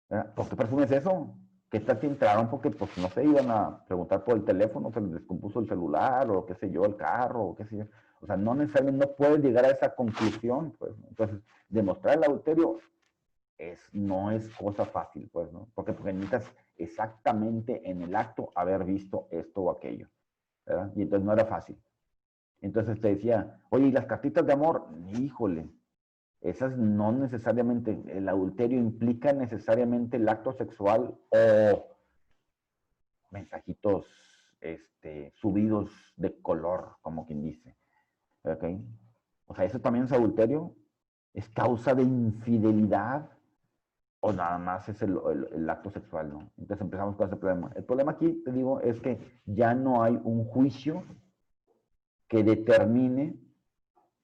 ¿Verdad? ¿Por qué presumes eso? ¿Qué tal si entraron porque, pues, no sé, iban a preguntar por el teléfono, se les descompuso el celular, o qué sé yo, el carro, o qué sé yo? O sea, no necesariamente, no puedes llegar a esa conclusión, pues. Entonces, demostrar el adulterio no es cosa fácil, pues, ¿no? Porque necesitas exactamente en el acto haber visto esto o aquello, ¿verdad? Y entonces no era fácil. Entonces te decía, oye, ¿y las cartitas de amor? Híjole, esas no necesariamente, el adulterio implica necesariamente el acto sexual o mensajitos subidos de color, como quien dice. ¿Ok? O sea, eso también es adulterio, es causa de infidelidad o nada más es el acto sexual, ¿no? Entonces empezamos con ese problema. El problema aquí, te digo, es que ya no hay un juicio que determine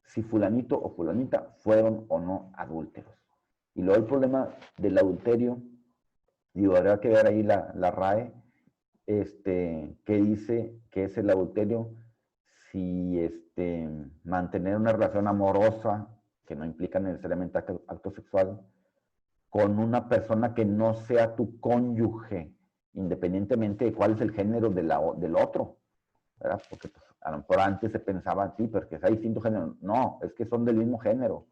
si fulanito o fulanita fueron o no adúlteros. Y luego el problema del adulterio, digo, habrá que ver ahí la RAE, que dice que es el adulterio si mantener una relación amorosa, que no implica necesariamente acto sexual, con una persona que no sea tu cónyuge, independientemente de cuál es el género del otro, ¿verdad? Porque pues, a lo mejor antes se pensaba así, porque hay distintos géneros. No, es que son del mismo género,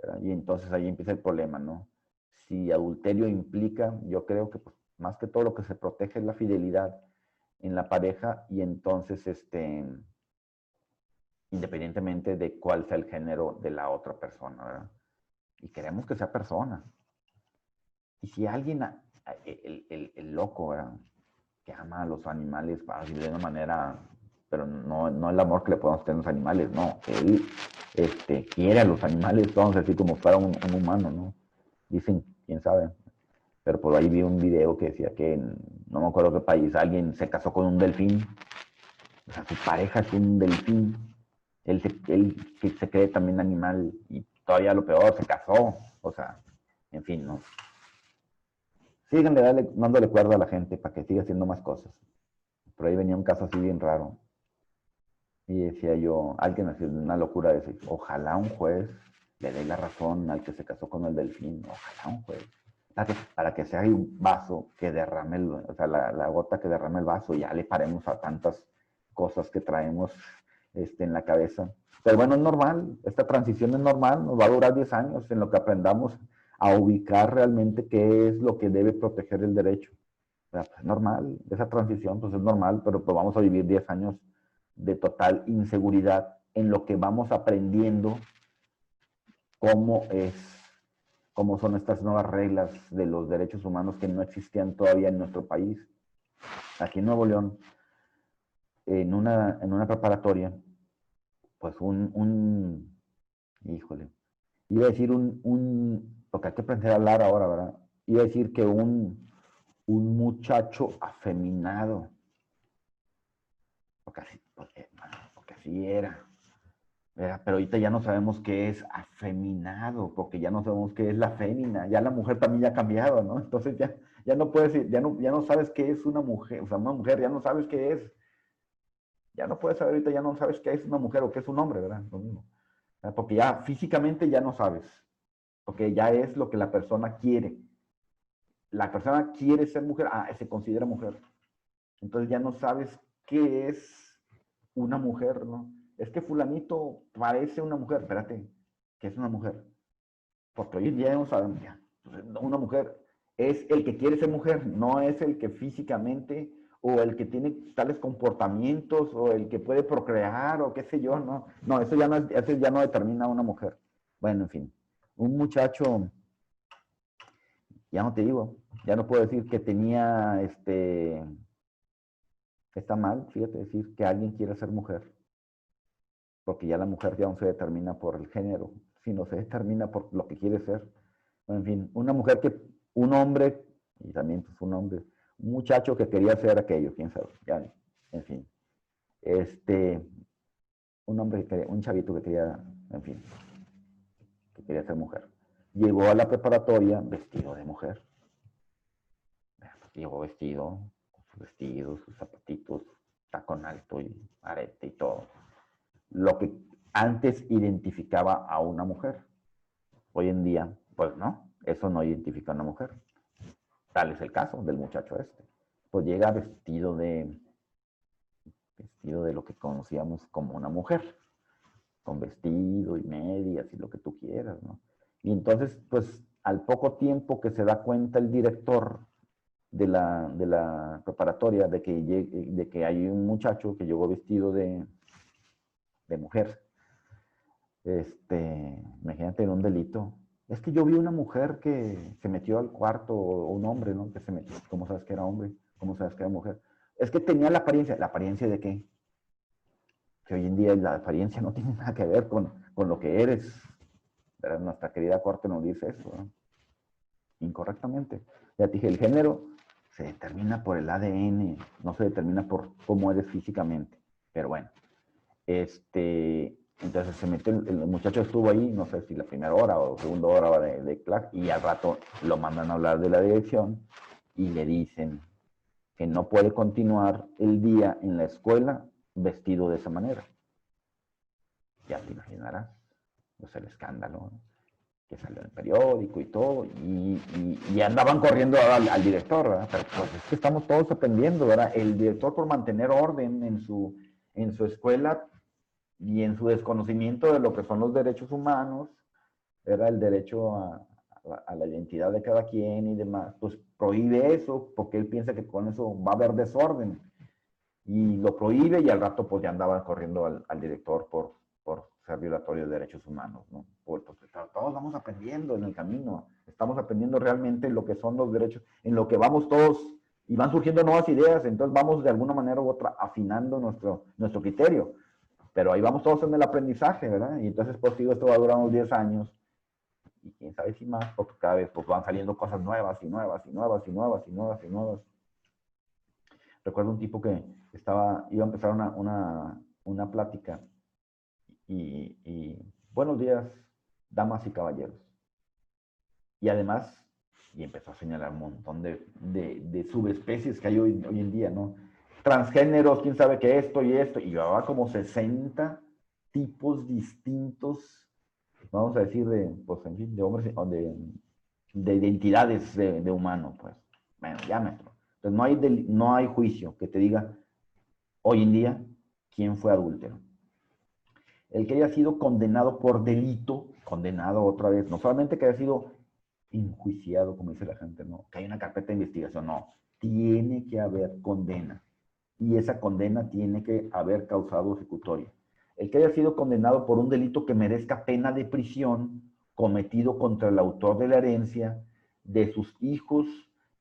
¿verdad? Y entonces ahí empieza el problema, ¿no? Si adulterio implica, yo creo que pues, más que todo lo que se protege es la fidelidad en la pareja y entonces, independientemente de cuál sea el género de la otra persona, ¿verdad? Y queremos que sea persona. Y si alguien, el loco, ¿verdad? Que ama a los animales, así de una manera, pero no el amor que le podemos tener a los animales, no, él quiere a los animales, vamos a decir, como fuera un humano, ¿no? Dicen, quién sabe, pero por ahí vi un video que decía que no me acuerdo qué país, alguien se casó con un delfín, o sea, su pareja es un delfín, él que se cree también animal y todavía lo peor, se casó, o sea, en fin, ¿no? Síganle dándole cuerda a la gente para que siga haciendo más cosas. Por ahí venía un caso así bien raro. Y decía yo, alguien hacía una locura de decir, ojalá un juez le dé la razón al que se casó con el delfín, ojalá un juez. Para que sea un vaso que derrame, o sea, la gota que derrame el vaso, y ya le paremos a tantas cosas que traemos en la cabeza. Pero bueno, es normal, esta transición es normal, nos va a durar 10 años en lo que aprendamos a ubicar realmente qué es lo que debe proteger el derecho. O sea, pues es normal, esa transición pues es normal, pero pues vamos a vivir 10 años de total inseguridad en lo que vamos aprendiendo cómo es, cómo son estas nuevas reglas de los derechos humanos que no existían todavía en nuestro país. Aquí en Nuevo León, en una preparatoria, pues híjole, iba a decir porque hay que aprender a hablar ahora, ¿verdad? Iba a decir que un muchacho afeminado, porque así era. Pero ahorita ya no sabemos qué es afeminado, porque ya no sabemos qué es la fémina, ya la mujer también ya ha cambiado, ¿no? Entonces ya no puedes, ya no sabes qué es una mujer, o sea, una mujer ya no sabes qué es, ya no puedes saber ahorita, ya no sabes qué es una mujer o qué es un hombre, ¿verdad? Lo mismo. Porque ya físicamente ya no sabes, porque ya es lo que la persona quiere. La persona quiere ser mujer, se considera mujer. Entonces ya no sabes qué es una mujer, ¿no? Es que fulanito parece una mujer, espérate, ¿qué es una mujer? porque hoy en día no sabemos ya. Una mujer es el que quiere ser mujer, no es el que físicamente o el que tiene tales comportamientos o el que puede procrear o qué sé yo, no, no, eso ya no determina a una mujer. Bueno, en fin, un muchacho, ya no te digo, ya no puedo decir que tenía, está mal, fíjate, decir que alguien quiere ser mujer, porque ya la mujer ya no se determina por el género, sino se determina por lo que quiere ser. En fin, una mujer un hombre, y también pues, un hombre, un muchacho que quería ser aquello, quién sabe, ya, en fin. Un hombre, un chavito que quería, en fin, que quería ser mujer. Llegó a la preparatoria vestido de mujer. Llegó vestido, con sus vestidos, sus zapatitos, tacón alto y arete y todo. Lo que antes identificaba a una mujer. Hoy en día, pues no, eso no identifica a una mujer. Tal es el caso del muchacho este. Pues llega vestido de lo que conocíamos como una mujer, con vestido y medias y lo que tú quieras, ¿no? Y entonces, pues, al poco tiempo que se da cuenta el director de la preparatoria de que hay un muchacho que llegó vestido de mujer, imagínate en un delito. Es que yo vi una mujer que se metió al cuarto, o un hombre, ¿no? Que se metió. ¿Cómo sabes que era hombre? ¿Cómo sabes que era mujer? Es que tenía la apariencia. ¿La apariencia de qué? Que hoy en día la apariencia no tiene nada que ver con lo que eres. ¿Verdad? Nuestra querida corte nos dice eso, ¿no? Incorrectamente. Ya te dije, el género se determina por el ADN, no se determina por cómo eres físicamente. Pero bueno, entonces se metió, el muchacho estuvo ahí, no sé si la primera hora o segunda hora de clase, y al rato lo mandan a hablar de la dirección y le dicen que no puede continuar el día en la escuela vestido de esa manera. Ya te imaginarás, pues el escándalo, ¿no? Que salió en el periódico y todo, y andaban corriendo al director, ¿verdad? Pero pues es que estamos todos aprendiendo, ¿verdad? El director, por mantener orden en su escuela y en su desconocimiento de lo que son los derechos humanos, era el derecho a la identidad de cada quien y demás, pues prohíbe eso porque él piensa que con eso va a haber desorden, y lo prohíbe, y al rato pues ya andaban corriendo al director por ser violatorio de derechos humanos, ¿no? Pues, todos vamos aprendiendo en el camino, estamos aprendiendo realmente lo que son los derechos, en lo que vamos todos, y van surgiendo nuevas ideas, entonces vamos de alguna manera u otra afinando nuestro criterio, pero ahí vamos todos en el aprendizaje, ¿verdad? Y entonces pues digo, esto va a durar unos 10 años, y quién sabe si más, porque cada vez pues van saliendo cosas nuevas y nuevas y nuevas y nuevas y nuevas y nuevas. Recuerdo un tipo que iba a empezar una plática y buenos días, damas y caballeros. Y además, y empezó a señalar un montón de subespecies que hay hoy en día, ¿no? Transgéneros, quién sabe qué, esto, y llevaba como 60 tipos distintos, vamos a decir, pues, en fin, de hombres, de identidades de humano, pues. Bueno, ya, maestro. Entonces no hay juicio que te diga hoy en día quién fue adúltero. El que haya sido condenado por delito, condenado otra vez, no solamente que haya sido enjuiciado, como dice la gente, no, que hay una carpeta de investigación, no, tiene que haber condena, y esa condena tiene que haber causado ejecutoria. El que haya sido condenado por un delito que merezca pena de prisión cometido contra el autor de la herencia, de sus hijos,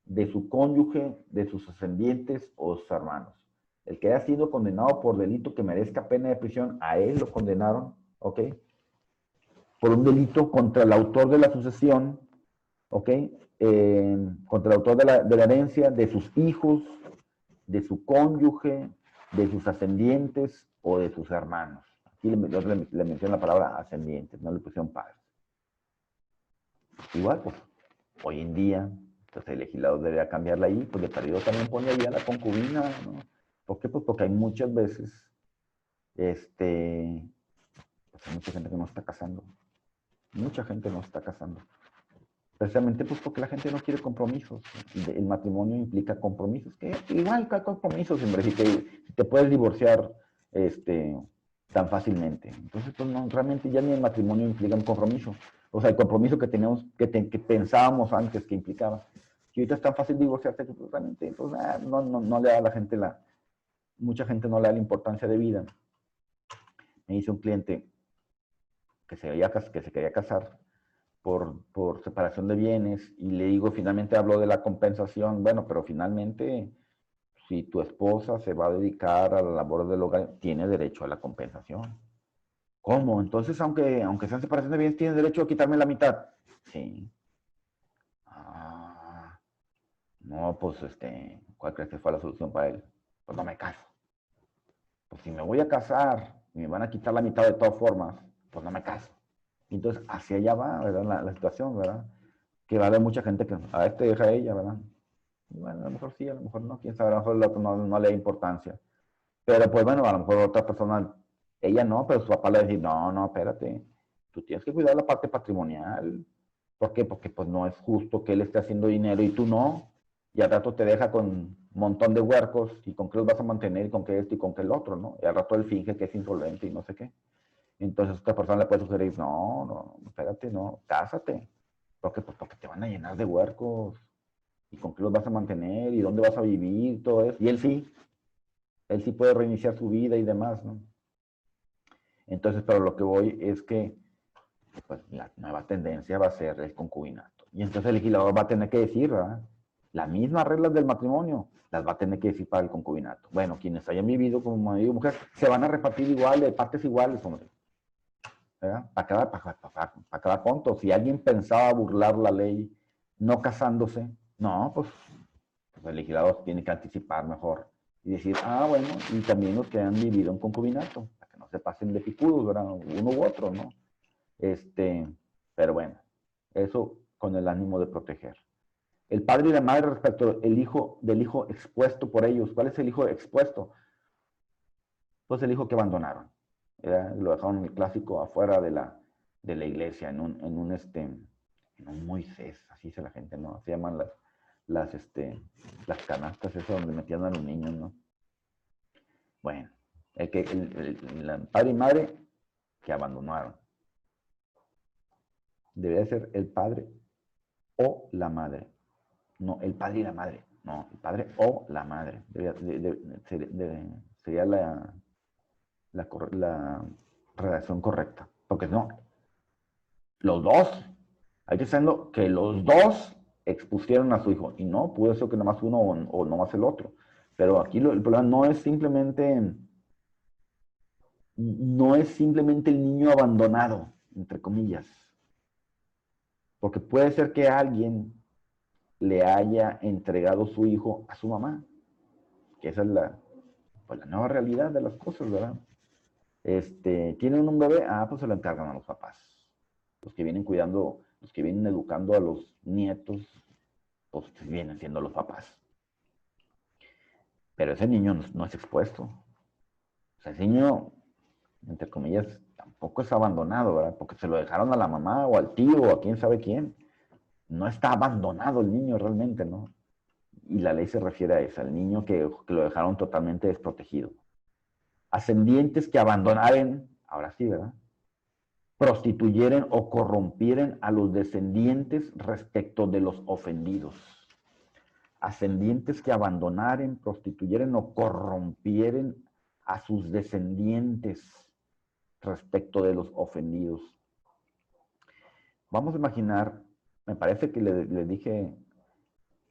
de su cónyuge, de sus ascendientes o sus hermanos. El que haya sido condenado por delito que merezca pena de prisión, a él lo condenaron, ¿ok? Por un delito contra el autor de la sucesión, ¿ok? Contra el autor de la herencia, de sus hijos, de su cónyuge, de sus ascendientes o de sus hermanos. Aquí le menciono la palabra ascendientes, no le pusieron padres. Igual, pues, hoy en día, pues el legislador debería cambiarla ahí, pues de perdido también pone ahí a la concubina, ¿no? ¿Por qué? Pues porque hay muchas veces, pues hay mucha gente que no está casando. Mucha gente no está casando. Precisamente pues porque la gente no quiere compromisos. El matrimonio implica compromisos. Que igual que hay compromisos, hombre, si te puedes divorciar tan fácilmente. Entonces, pues no, realmente ya ni el matrimonio implica un compromiso. O sea, el compromiso que teníamos, que pensábamos antes que implicaba. Si ahorita es tan fácil divorciarse, pues realmente pues, no le da a la gente mucha gente no le da la importancia de vida. Me dice un cliente que se quería casar por separación de bienes y le digo, finalmente habló de la compensación. Bueno, pero finalmente, si tu esposa se va a dedicar a la labor del hogar, tiene derecho a la compensación. ¿Cómo? Entonces, aunque sean separación de bienes, tiene derecho a quitarme la mitad. Sí. Ah, no, pues, ¿cuál crees que fue la solución para él? Pues no me caso. Pues si me voy a casar y me van a quitar la mitad de todas formas, pues no me caso. Y entonces, hacia allá va, ¿verdad? La situación, ¿verdad? Que va a haber mucha gente que a este deja a ella, ¿verdad? Y bueno, a lo mejor sí, a lo mejor no, quién sabe, a lo mejor el otro no le da importancia. Pero pues bueno, a lo mejor otra persona, ella no, pero su papá le va a decir, no, espérate, tú tienes que cuidar la parte patrimonial. ¿Por qué? Porque pues no es justo que él esté haciendo dinero y tú no. Y al rato te deja con un montón de huercos y con qué los vas a mantener y con qué esto y con qué el otro, ¿no? Y al rato él finge que es insolvente y no sé qué. Entonces esta persona le puede sugerir, no, espérate, no, cásate. ¿Por qué? Pues porque te van a llenar de huercos. ¿Y con qué los vas a mantener? ¿Y dónde vas a vivir? Todo eso. Y él sí puede reiniciar su vida y demás, ¿no? Entonces, pero lo que voy es que pues, la nueva tendencia va a ser el concubinato. Y entonces el legislador va a tener que decir, ¿verdad? Las mismas reglas del matrimonio las va a tener que decir para el concubinato. Bueno, quienes hayan vivido como marido y mujer se van a repartir igual, de partes iguales, hombre. ¿Verdad? Para cada punto. Si alguien pensaba burlar la ley no casándose, no, pues el legislador tiene que anticipar mejor y decir, bueno, y también los que han vivido en concubinato, para que no se pasen de picudos, ¿verdad? Uno u otro, ¿no? Pero bueno, eso con el ánimo de proteger. El padre y la madre respecto del hijo expuesto por ellos. ¿Cuál es el hijo expuesto? Pues el hijo que abandonaron. Lo dejaron en el clásico afuera de la iglesia, en un Moisés, así dice la gente, ¿no? Se llaman las canastas, eso donde metían a los niños, ¿no? Bueno, el padre y madre que abandonaron. Debería ser el padre o la madre. No, el padre y la madre. No, el padre o la madre. Sería la redacción correcta. Porque no, los dos, hay que saberlo que los dos expusieron a su hijo. Y no, puede ser que nomás uno o nomás el otro. Pero aquí el problema no es simplemente el niño abandonado, entre comillas. Porque puede ser que alguien le haya entregado su hijo a su mamá, que esa es pues, la nueva realidad de las cosas, ¿verdad? ¿Tienen un bebé? Pues se lo encargan a los papás. Los que vienen cuidando, los que vienen educando a los nietos, pues vienen siendo los papás. Pero ese niño no es expuesto. O sea, ese niño, entre comillas, tampoco es abandonado, ¿verdad? Porque se lo dejaron a la mamá o al tío o a quién sabe quién. No está abandonado el niño realmente, ¿no? Y la ley se refiere a eso, al niño que lo dejaron totalmente desprotegido. Ascendientes que abandonaren, ahora sí, ¿verdad? Prostituyeren o corrompieren a los descendientes respecto de los ofendidos. Ascendientes que abandonaren, prostituyeren o corrompieren a sus descendientes respecto de los ofendidos. Vamos a imaginar, me parece que le dije,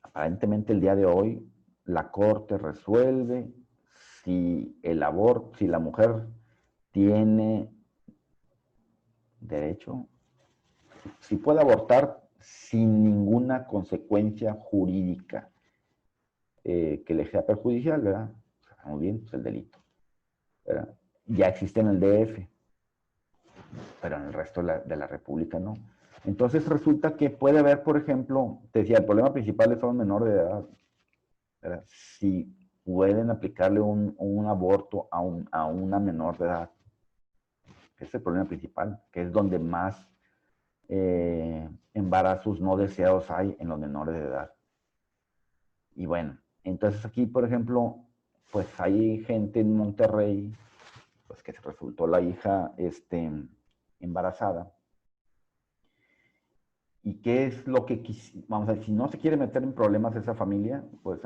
aparentemente el día de hoy, la corte resuelve si si la mujer tiene derecho, si puede abortar sin ninguna consecuencia jurídica que le sea perjudicial, ¿verdad? Muy bien, pues el delito, ¿verdad? Ya existe en el DF, pero en el resto de la República no. Entonces resulta que puede haber, por ejemplo, te decía, el problema principal es a un menor de edad, ¿verdad? Si pueden aplicarle un aborto a una menor de edad. Ese es el problema principal, que es donde más embarazos no deseados hay en los menores de edad. Y bueno, entonces aquí, por ejemplo, pues hay gente en Monterrey, pues que se resultó la hija embarazada. ¿Y qué es lo que vamos a ver, si no se quiere meter en problemas esa familia, pues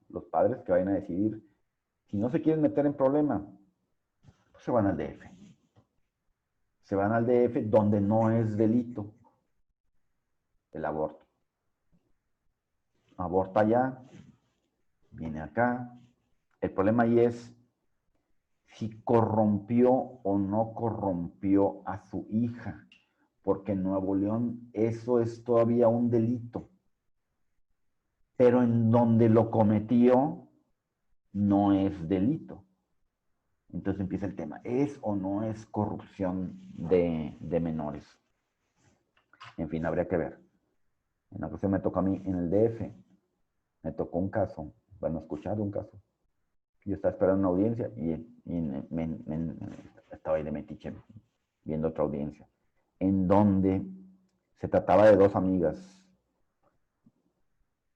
los padres que vayan a decidir, si no se quieren meter en problemas, pues se van al DF. Se van al DF donde no es delito el aborto. Aborta allá, viene acá. El problema ahí es si corrompió o no corrompió a su hija, porque en Nuevo León eso es todavía un delito. Pero en donde lo cometió no es delito. Entonces empieza el tema, ¿es o no es corrupción de menores? En fin, habría que ver. En la ocasión me tocó a mí en el DF, me tocó un caso, bueno, escuchar un caso. Yo estaba esperando una audiencia y estaba ahí de metiche viendo otra audiencia, en donde se trataba de dos amigas,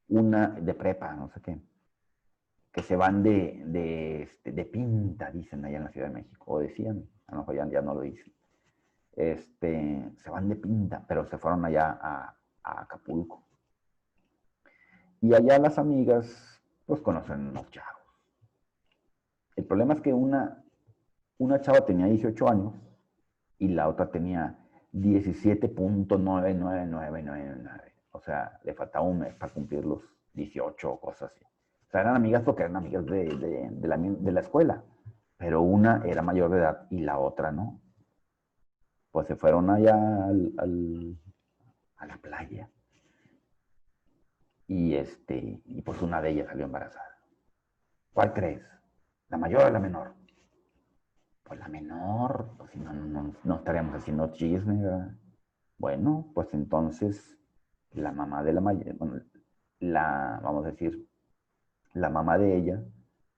una de prepa, no sé qué, que se van de pinta, dicen allá en la Ciudad de México, o decían, a lo mejor ya no lo dicen. Se van de pinta, pero se fueron allá a Acapulco. Y allá las amigas, pues conocen unos chavos. El problema es que una chava tenía 18 años y la otra tenía 17.99999. O sea, le faltaba un mes para cumplir los 18 o cosas así. O sea, eran amigas porque eran amigas de la escuela. Pero una era mayor de edad y la otra no. Pues se fueron allá a la playa. Y pues una de ellas salió embarazada. ¿Cuál crees? ¿La mayor o la menor? Pues la menor, pues si no estaríamos haciendo chisme, ¿verdad? Bueno, pues entonces la mamá de la mayor, bueno, vamos a decir, la mamá de ella,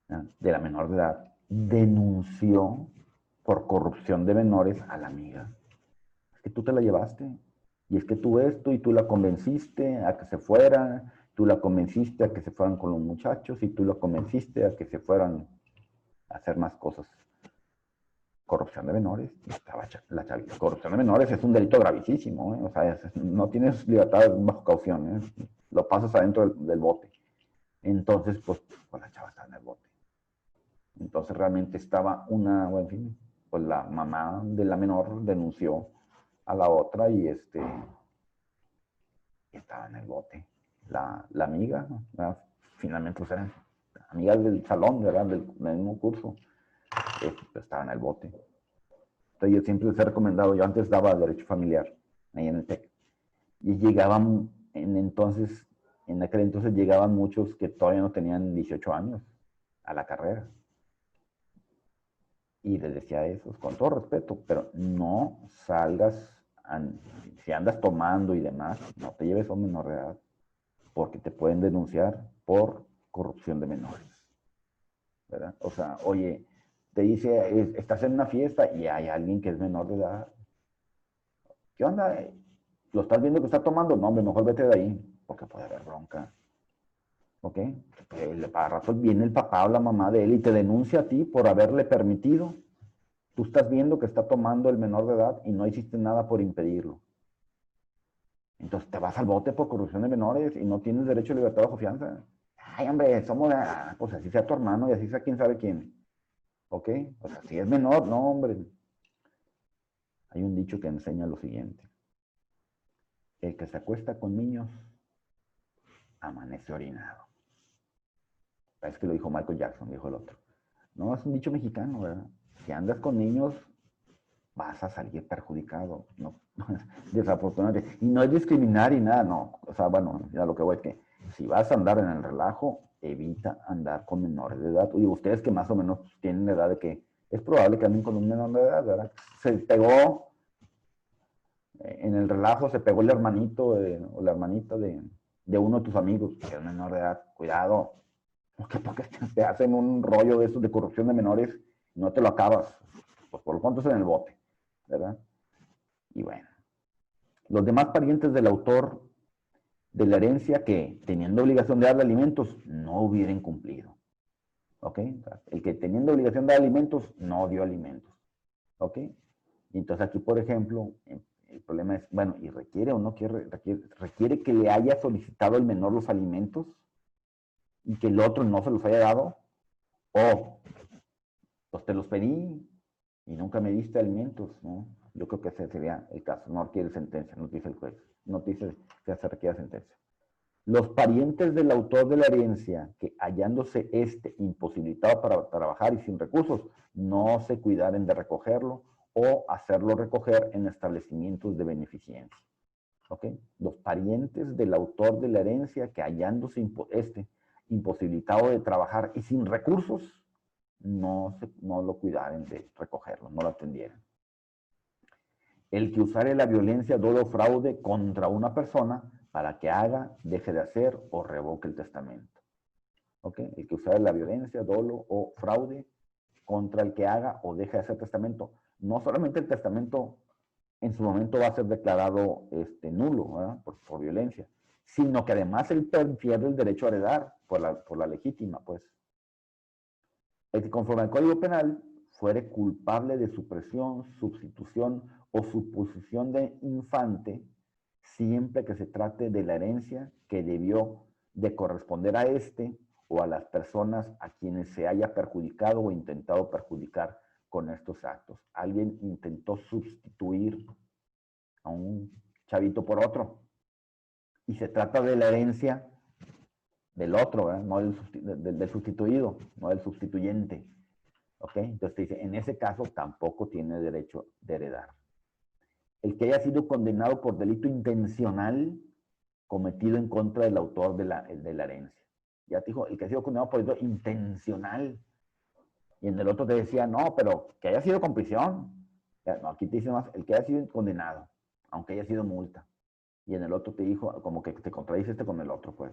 ¿no?, de la menor de edad, denunció por corrupción de menores a la amiga. Es que tú te la llevaste, y es que tú esto, y tú la convenciste a que se fuera, tú la convenciste a que se fueran con los muchachos, y tú la convenciste a que se fueran a hacer más cosas. Corrupción de menores, estaba la chavita. Corrupción de menores es un delito gravísimo, ¿eh? O sea, no tienes libertad bajo caución, ¿eh? Lo pasas adentro del bote. Entonces, pues la chava estaba en el bote. Entonces realmente estaba bueno, en fin, pues la mamá de la menor denunció a la otra y estaba en el bote. La amiga, ¿verdad? Finalmente, pues eran amigas del salón, ¿verdad? Del mismo curso, pues, estaba en el bote. Entonces yo siempre les he recomendado, yo antes daba derecho familiar ahí en el TEC, y llegaban, en aquel entonces llegaban muchos que todavía no tenían 18 años a la carrera. Y les decía eso, con todo respeto, pero no salgas, si andas tomando y demás, no te lleves a un menor de edad, porque te pueden denunciar por corrupción de menores, ¿verdad? O sea, oye, te dice, estás en una fiesta y hay alguien que es menor de edad. ¿Qué onda? ¿Lo estás viendo que está tomando? No, hombre, mejor vete de ahí, porque puede haber bronca. ¿Ok? Para rato viene el papá o la mamá de él y te denuncia a ti por haberle permitido. Tú estás viendo que está tomando el menor de edad y no hiciste nada por impedirlo. Entonces te vas al bote por corrupción de menores y no tienes derecho a libertad bajo fianza. Ay, hombre, pues así sea tu hermano y así sea quién sabe quién. ¿Ok? O sea, si es menor, no, hombre. Hay un dicho que enseña lo siguiente. El que se acuesta con niños amanece orinado. Es que lo dijo Michael Jackson, dijo el otro. No, es un dicho mexicano, ¿verdad? Si andas con niños, vas a salir perjudicado, ¿no? Desafortunadamente. Y no es discriminar y nada, no. O sea, bueno, ya lo que voy es que si vas a andar en el relajo, evita andar con menores de edad. Oye, ustedes que más o menos tienen la edad de que es probable que anden con un menor de edad, ¿verdad? Se pegó en el relajo, se pegó el hermanito o la hermanita de uno de tus amigos, que es menor de edad. Cuidado, porque te hacen un rollo de esos de corrupción de menores y no te lo acabas. Pues por lo pronto es en el bote, ¿verdad? Y bueno, los demás parientes del autor de la herencia que, teniendo obligación de darle alimentos, no hubieran cumplido. ¿Ok? El que teniendo obligación de dar alimentos, no dio alimentos. ¿Ok? Y entonces aquí, por ejemplo, el problema es, bueno, ¿y requiere o no requiere que le haya solicitado el menor los alimentos y que el otro no se los haya dado? O, pues te los pedí y nunca me diste alimentos, ¿no? Yo creo que ese sería el caso. No requiere sentencia, nos dice el juez. No dice que se requiere sentencia. Los parientes del autor de la herencia, que hallándose imposibilitado para trabajar y sin recursos, no se cuidaren de recogerlo o hacerlo recoger en establecimientos de beneficencia. ¿Ok? Los parientes del autor de la herencia, que hallándose imposibilitado de trabajar y sin recursos, no lo cuidaren de recogerlo, no lo atendieran. El que usare la violencia, dolo o fraude contra una persona para que haga, deje de hacer o revoque el testamento. ¿Ok? El que usare la violencia, dolo o fraude contra el que haga o deje de hacer testamento. No solamente el testamento en su momento va a ser declarado nulo, por violencia, sino que además él pierde el derecho a heredar por la legítima, pues. El que conforme al Código Penal fuere culpable de supresión, sustitución o suposición de infante, siempre que se trate de la herencia que debió de corresponder a o a las personas a quienes se haya perjudicado o intentado perjudicar con estos actos. Alguien intentó sustituir a un chavito por otro y se trata de la herencia del otro, no del sustituido, no del sustituyente. ¿Ok? Entonces te dice, en ese caso tampoco tiene derecho de heredar. El que haya sido condenado por delito intencional cometido en contra del autor de la herencia. Ya te dijo, el que ha sido condenado por delito intencional. Y en el otro te decía, no, pero que haya sido con prisión. No, aquí te dice más, el que haya sido condenado, aunque haya sido multa. Y en el otro te dijo, como que te contradice con el otro, pues.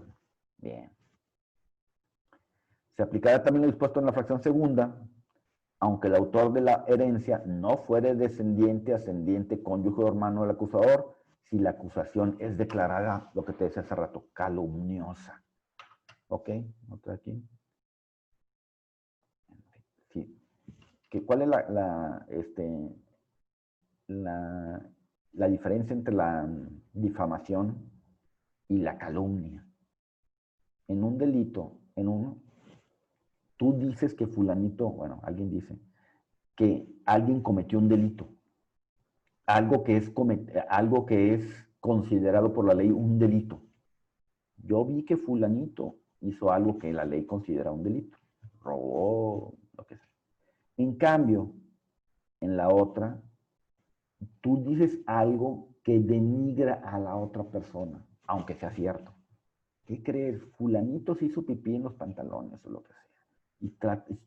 Bien. Se aplicará también lo dispuesto en la fracción segunda, aunque el autor de la herencia no fuere descendiente, ascendiente, cónyuge o hermano del acusador, si la acusación es declarada, lo que te decía hace rato, calumniosa. ¿Ok? Otra aquí. Sí. ¿Cuál es la diferencia entre la difamación y la calumnia? En un delito, tú dices que fulanito, bueno, alguien dice que alguien cometió un delito, algo que es considerado por la ley un delito. Yo vi que fulanito hizo algo que la ley considera un delito, robó, lo que sea. En cambio, en la otra, tú dices algo que denigra a la otra persona, aunque sea cierto. ¿Qué crees? Fulanito se hizo pipí en los pantalones o lo que sea.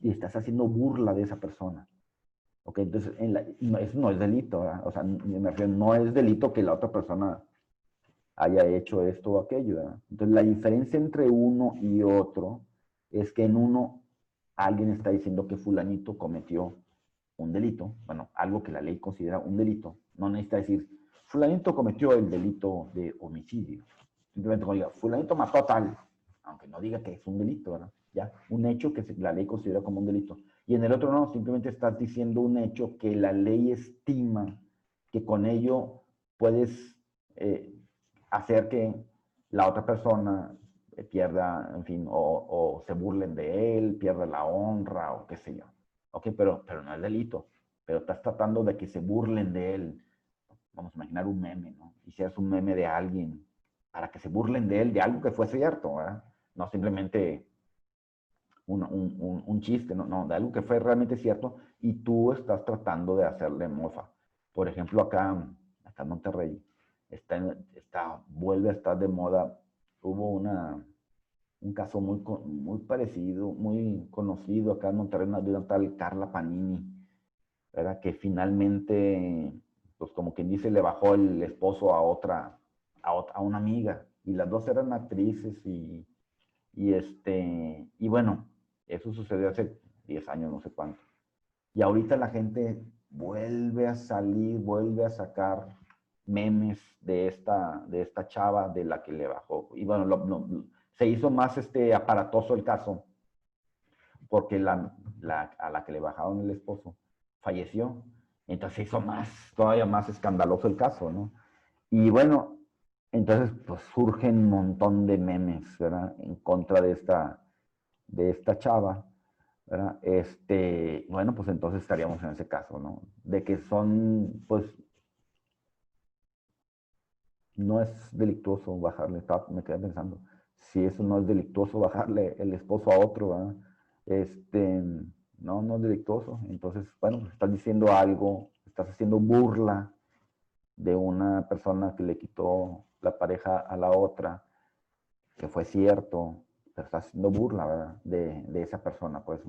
Y estás haciendo burla de esa persona. ¿Ok? Entonces, eso no es delito, ¿verdad? O sea, me refiero, no es delito que la otra persona haya hecho esto o aquello, ¿verdad? Entonces, la diferencia entre uno y otro es que en uno alguien está diciendo que fulanito cometió un delito, bueno, algo que la ley considera un delito. No necesita decir, fulanito cometió el delito de homicidio. Simplemente como diga, fulanito mató a tal, aunque no diga que es un delito, ¿verdad? Ya, un hecho que la ley considera como un delito. Y en el otro no, simplemente estás diciendo un hecho que la ley estima que con ello puedes hacer que la otra persona pierda, en fin, o se burlen de él, pierda la honra o qué sé yo. Ok, pero no es delito. Pero estás tratando de que se burlen de él. Vamos a imaginar un meme, ¿no? Hicieras un meme de alguien para que se burlen de él, de algo que fue cierto, ¿verdad? No simplemente un chiste, no, de algo que fue realmente cierto y tú estás tratando de hacerle mofa. Por ejemplo, acá en Monterrey, vuelve a estar de moda. Hubo un caso muy parecido, muy conocido acá en Monterrey, de una tal Carla Panini, ¿verdad? Que finalmente, pues como quien dice, le bajó el esposo a una amiga, y las dos eran actrices, y bueno, eso sucedió hace 10 años, no sé cuánto. Y ahorita la gente vuelve a salir, vuelve a sacar memes de esta chava de la que le bajó. Y bueno, se hizo más aparatoso el caso porque a la que le bajaron el esposo falleció. Entonces se hizo todavía más escandaloso el caso, ¿no? Y bueno, entonces pues surgen un montón de memes, ¿verdad? En contra de esta chava, ¿verdad? Bueno, pues entonces estaríamos en ese caso, ¿no? De que son, pues, no es delictuoso bajarle, me quedé pensando, si eso no es delictuoso bajarle el esposo a otro, ¿verdad? Este, no, no es delictuoso. Entonces, bueno, pues estás diciendo algo, estás haciendo burla de una persona que le quitó la pareja a la otra, que fue cierto, pero estás haciendo burla, ¿verdad? De esa persona, pues.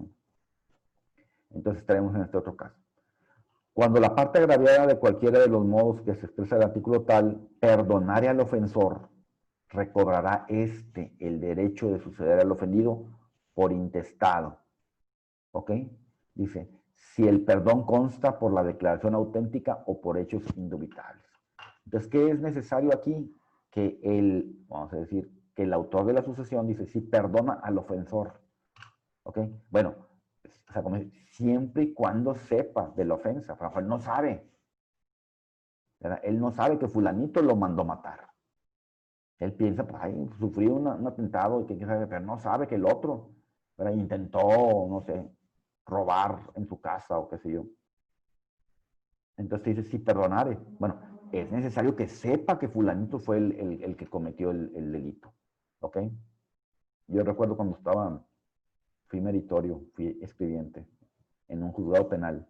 Entonces estaremos en este otro caso. Cuando la parte agraviada de cualquiera de los modos que se expresa el artículo tal perdonare al ofensor, recobrará el derecho de suceder al ofendido por intestado. ¿Ok? Dice, si el perdón consta por la declaración auténtica o por hechos indubitables. Entonces, ¿qué es necesario aquí? Que vamos a decir, que el autor de la sucesión dice, si perdona al ofensor. ¿Ok? Bueno, o sea, como siempre y cuando sepa de la ofensa. Por ejemplo, no sabe. ¿Verdad? Él no sabe que fulanito lo mandó matar. Él piensa, pues, ay, sufrió un atentado y que sabe, pero no sabe que el otro, ¿verdad? Intentó, no sé, robar en su casa o qué sé yo. Entonces te dice, sí, perdonare. Bueno, es necesario que sepa que fulanito fue el que cometió el delito. ¿Ok? Yo recuerdo cuando fui meritorio, fui escribiente en un juzgado penal.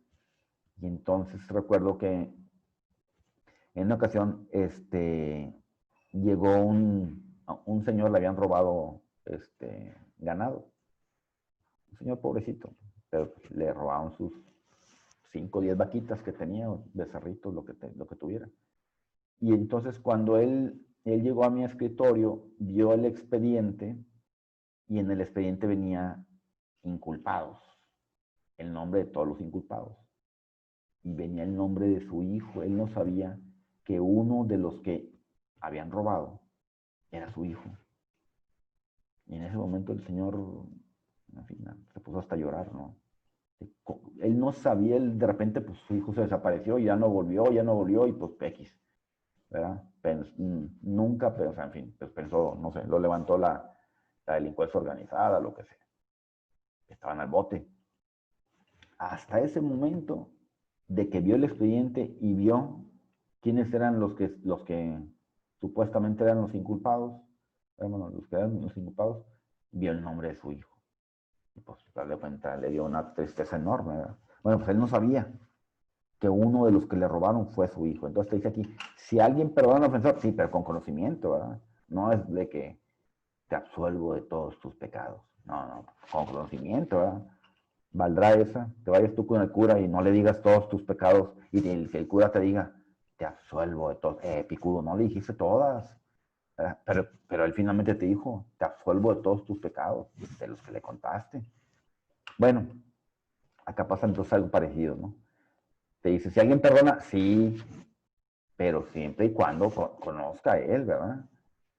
Y entonces recuerdo que en una ocasión, llegó un señor, le habían robado, ganado. Un señor pobrecito, pero le robaron sus 5 o 10 vaquitas que tenía, becerritos, lo que tuviera. Y entonces cuando él llegó a mi escritorio, vio el expediente y en el expediente venía inculpados, el nombre de todos los inculpados. Y venía el nombre de su hijo. Él no sabía que uno de los que habían robado era su hijo. Y en ese momento el señor, en fin, se puso hasta a llorar, ¿no? Él no sabía, de repente, pues su hijo se desapareció, ya no volvió, y pues X, ¿verdad? Nunca, pero, o sea, en fin, pues pensó, no sé, lo levantó la delincuencia organizada, lo que sea. Estaban al bote. Hasta ese momento de que vio el expediente y vio quiénes eran los que supuestamente eran los inculpados, bueno, los que eran los inculpados, vio el nombre de su hijo. Y pues, darle cuenta, le dio una tristeza enorme, ¿verdad? Bueno, pues él no sabía que uno de los que le robaron fue su hijo. Entonces te dice aquí, si alguien perdona al ofensor, sí, pero con conocimiento, ¿verdad? No es de que te absuelvo de todos tus pecados. No, no, con conocimiento, ¿verdad? Valdrá esa, te vayas tú con el cura y no le digas todos tus pecados y que el cura te diga, te absuelvo de todos. Picudo, no le dijiste todas. Pero él finalmente te dijo, te absuelvo de todos tus pecados, de los que le contaste. Bueno, acá pasa entonces algo parecido, ¿no? Te dice, si alguien perdona, sí, pero siempre y cuando conozca a él, ¿verdad?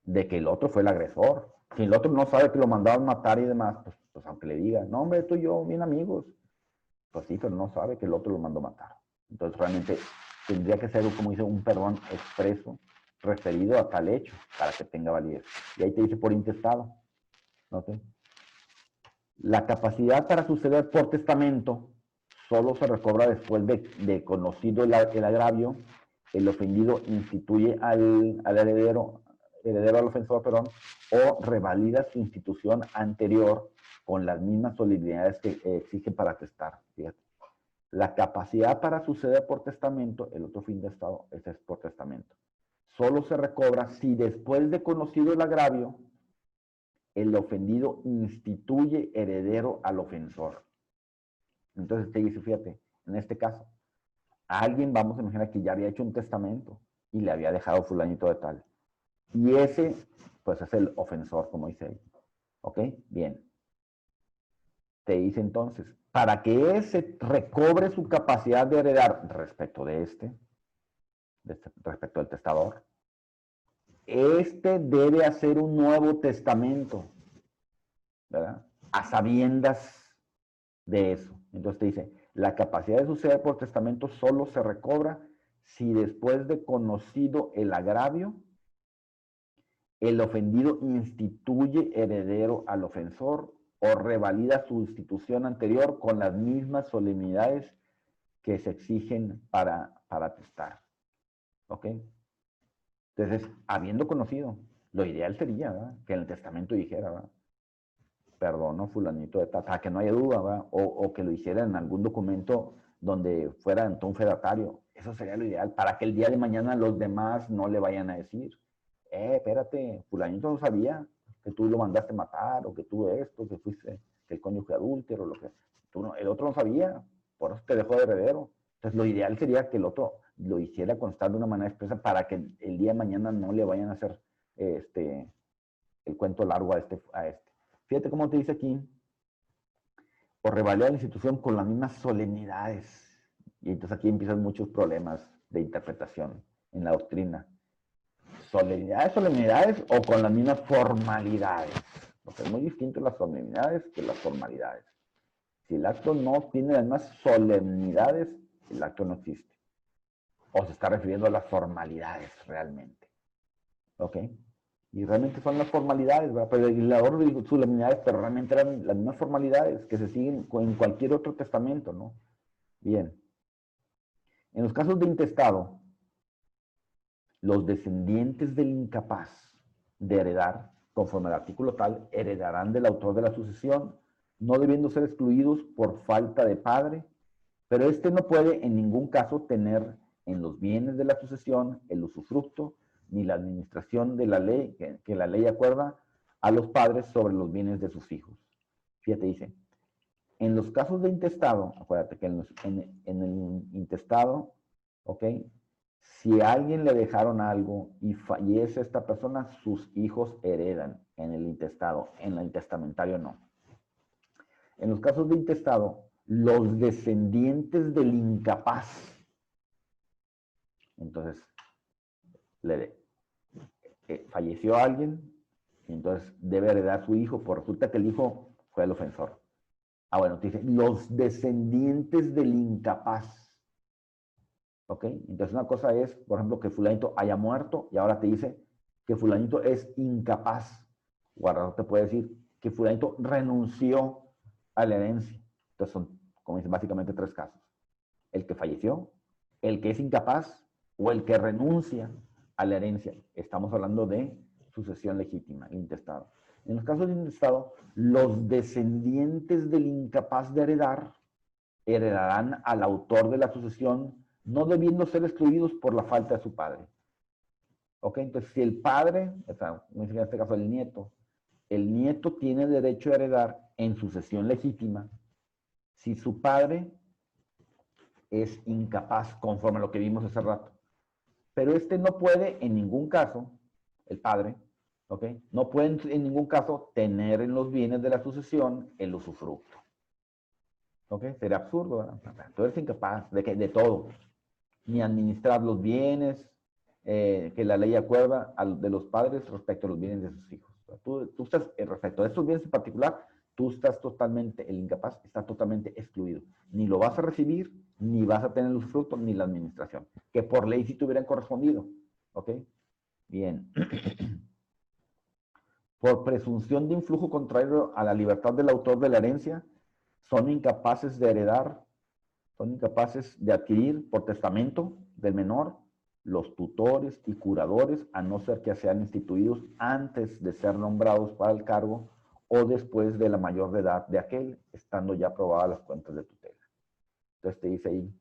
De que el otro fue el agresor. Si el otro no sabe que lo mandaron matar y demás, pues aunque le diga, no, hombre, tú y yo, bien amigos, pues sí, pero no sabe que el otro lo mandó matar. Entonces realmente tendría que ser, como dice, un perdón expreso referido a tal hecho para que tenga validez. Y ahí te dice por intestado. ¿Ok? La capacidad para suceder por testamento solo se recobra después de conocido el agravio. El ofendido instituye al heredero al ofensor, perdón, o revalida su institución anterior con las mismas solemnidades que exige para testar. Fíjate. La capacidad para suceder por testamento, el otro fin de estado, ese es por testamento. Solo se recobra si después de conocido el agravio, el ofendido instituye heredero al ofensor. Entonces te dice, fíjate, en este caso, a alguien, vamos a imaginar que ya había hecho un testamento y le había dejado fulanito de tal. Y ese, pues es el ofensor, como dice ahí. ¿Ok? Bien. Te dice entonces, para que ese recobre su capacidad de heredar respecto respecto al testador, debe hacer un nuevo testamento, ¿verdad? A sabiendas de eso. Entonces te dice, la capacidad de suceder por testamento solo se recobra si después de conocido el agravio, el ofendido instituye heredero al ofensor o revalida su institución anterior con las mismas solemnidades que se exigen para testar. ¿Ok? Entonces, habiendo conocido, lo ideal sería, ¿verdad?, que en el testamento dijera, ¿verdad?, perdono fulanito de tal, para que no haya duda, ¿verdad?, o que lo hiciera en algún documento donde fuera ante un fedatario. Eso sería lo ideal, para que el día de mañana los demás no le vayan a decir, espérate, fulanito no sabía que tú lo mandaste matar, o que tú esto, que fuiste, que el cónyuge adúltero, lo que tú no, el otro no sabía, por eso te dejó de heredero. Entonces, lo ideal sería que el otro lo hiciera constar de una manera expresa para que el día de mañana no le vayan a hacer el cuento largo a este. Fíjate cómo te dice aquí, o revalida la institución con las mismas solemnidades. Y entonces aquí empiezan muchos problemas de interpretación en la doctrina. Solemnidades o con las mismas formalidades. Porque es muy distinto las solemnidades que las formalidades. Si el acto no tiene las mismas solemnidades, el acto no existe. O se está refiriendo a las formalidades realmente. ¿Ok? Y realmente son las formalidades, ¿verdad? Pero el legislador dijo solemnidades, pero realmente eran las mismas formalidades que se siguen en cualquier otro testamento, ¿no? Bien. En los casos de intestado, los descendientes del incapaz de heredar, conforme al artículo tal, heredarán del autor de la sucesión, no debiendo ser excluidos por falta de padre, pero éste no puede en ningún caso tener en los bienes de la sucesión el usufructo ni la administración de la ley que la ley acuerda a los padres sobre los bienes de sus hijos. Fíjate, dice, en los casos de intestado, acuérdate que en el intestado, ¿ok? Si a alguien le dejaron algo y fallece esta persona, sus hijos heredan en el intestado, en el testamentario no. En los casos de intestado, los descendientes del incapaz, entonces, falleció alguien, y entonces debe heredar su hijo, por resulta que el hijo fue el ofensor. Ah, bueno, te dice, los descendientes del incapaz. ¿Ok? Entonces una cosa es, por ejemplo, que fulanito haya muerto y ahora te dice que fulanito es incapaz. O ahora te puede decir que fulanito renunció a la herencia. Entonces son, como dice, básicamente tres casos. El que falleció, el que es incapaz o el que renuncia a la herencia. Estamos hablando de sucesión legítima, intestado. En los casos de intestado, los descendientes del incapaz de heredar heredarán al autor de la sucesión, no debiendo ser excluidos por la falta de su padre. ¿Ok? Entonces, si el padre, o sea, en este caso el nieto tiene derecho a heredar en sucesión legítima si su padre es incapaz, conforme a lo que vimos hace rato. Pero este no puede en ningún caso, el padre, ¿ok? No puede en ningún caso tener en los bienes de la sucesión el usufructo. ¿Ok? Sería absurdo, ¿verdad? Tú eres incapaz de todo, ni administrar los bienes que la ley acuerda de los padres respecto a los bienes de sus hijos. Tú estás, respecto a estos bienes en particular, tú estás totalmente, el incapaz está totalmente excluido. Ni lo vas a recibir, ni vas a tener el usufructo, ni la administración. Que por ley sí te hubieran correspondido. ¿Ok? Bien. Por presunción de influjo contrario a la libertad del autor de la herencia, son incapaces de heredar, son incapaces de adquirir por testamento del menor los tutores y curadores, a no ser que sean instituidos antes de ser nombrados para el cargo o después de la mayor de edad de aquel, estando ya aprobadas las cuentas de tutela. Entonces te dice ahí,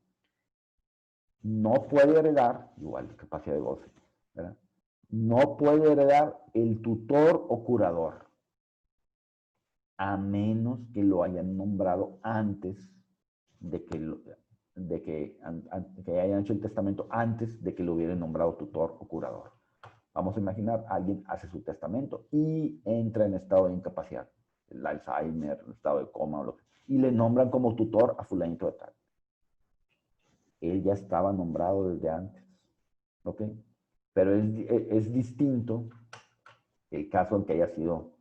no puede heredar, igual capacidad de goce, ¿verdad? No puede heredar el tutor o curador, a menos que lo hayan nombrado antes de que hayan hecho el testamento antes de que lo hubieran nombrado tutor o curador. Vamos a imaginar, alguien hace su testamento y entra en estado de incapacidad, el Alzheimer, el estado de coma, y le nombran como tutor a fulanito de tal. Él ya estaba nombrado desde antes, ¿ok? Pero es distinto el caso en que haya sido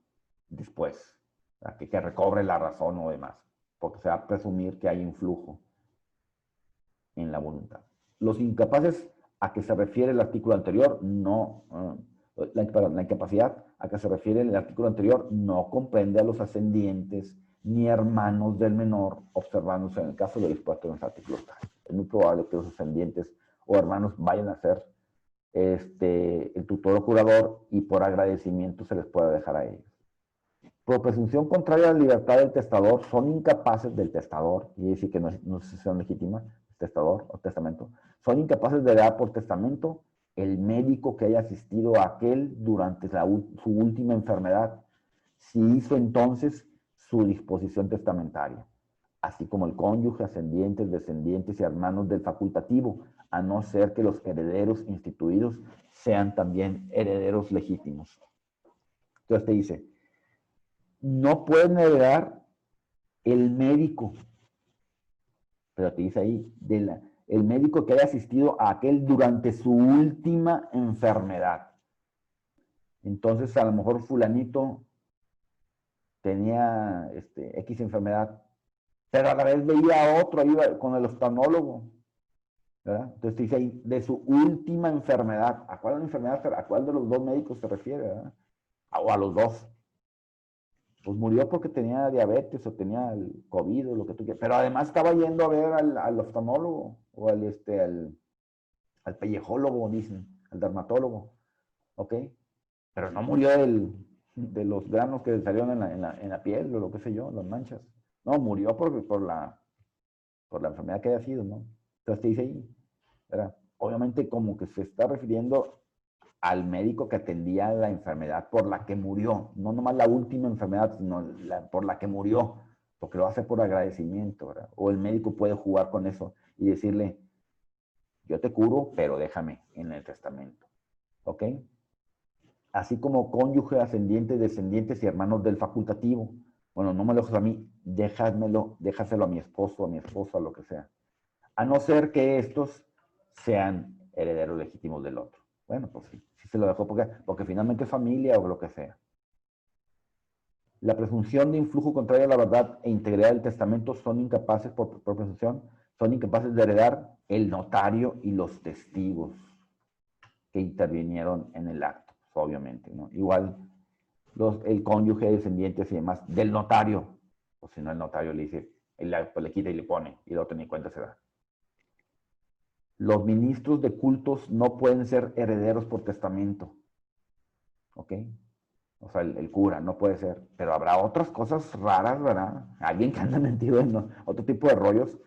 después, que recobre la razón o demás. porque se va a presumir que hay influjo en la voluntad. Los incapaces a que se refiere el artículo anterior, no, la incapacidad a que se refiere el artículo anterior no comprende a los ascendientes ni hermanos del menor, observándose en el caso de dispuesto en los artículos tales. Es muy probable que los ascendientes o hermanos vayan a ser el tutor o curador y por agradecimiento se les pueda dejar a ellos. Por presunción contraria a la libertad del testador, son incapaces del testador, y decir que no es sucesión legítima, testador o testamento, son incapaces de heredar por testamento el médico que haya asistido a aquel durante su última enfermedad, si hizo entonces su disposición testamentaria, así como el cónyuge, ascendientes, descendientes y hermanos del facultativo, a no ser que los herederos instituidos sean también herederos legítimos. Entonces te dice, no pueden heredar el médico, pero te dice ahí, el médico que haya asistido a aquel durante su última enfermedad. Entonces, a lo mejor fulanito tenía X enfermedad, pero a la vez veía a otro ahí con el oftalmólogo, ¿verdad? Entonces te dice ahí, de su última enfermedad. ¿A cuál enfermedad, a cuál de los dos médicos se refiere, verdad? O a los dos. Pues murió porque tenía diabetes o tenía el COVID o lo que tú quieras. Pero además estaba yendo a ver al oftalmólogo o al pellejólogo, dicen, al dermatólogo. ¿Ok? Pero no murió de los granos que salieron en la piel o lo que sé yo, las manchas. No, murió por la enfermedad que haya sido, ¿no? Entonces te dice ahí, ¿verdad? Obviamente como que se está refiriendo al médico que atendía la enfermedad por la que murió, no nomás la última enfermedad, sino por la que murió, porque lo hace por agradecimiento, ¿verdad? O el médico puede jugar con eso y decirle, yo te curo, pero déjame en el testamento, ¿ok? Así como cónyuge, ascendientes, descendientes y hermanos del facultativo. Bueno, no me lo dejes a mí, déjaselo a mi esposo, a mi esposa, lo que sea. A no ser que estos sean herederos legítimos del otro. Bueno, pues sí se lo dejó porque finalmente es familia o lo que sea. La presunción de influjo contrario a la verdad e integridad del testamento son incapaces, por presunción, son incapaces de heredar el notario y los testigos que intervinieron en el acto, pues, obviamente, ¿no? Igual el cónyuge, descendientes y demás del notario, o si no el notario le dice, pues le quita y le pone, y el otro ni cuenta se da. Los ministros de cultos no pueden ser herederos por testamento. ¿Ok? O sea, el cura no puede ser. Pero habrá otras cosas raras, ¿verdad? Alguien que anda metido en otro tipo de rollos.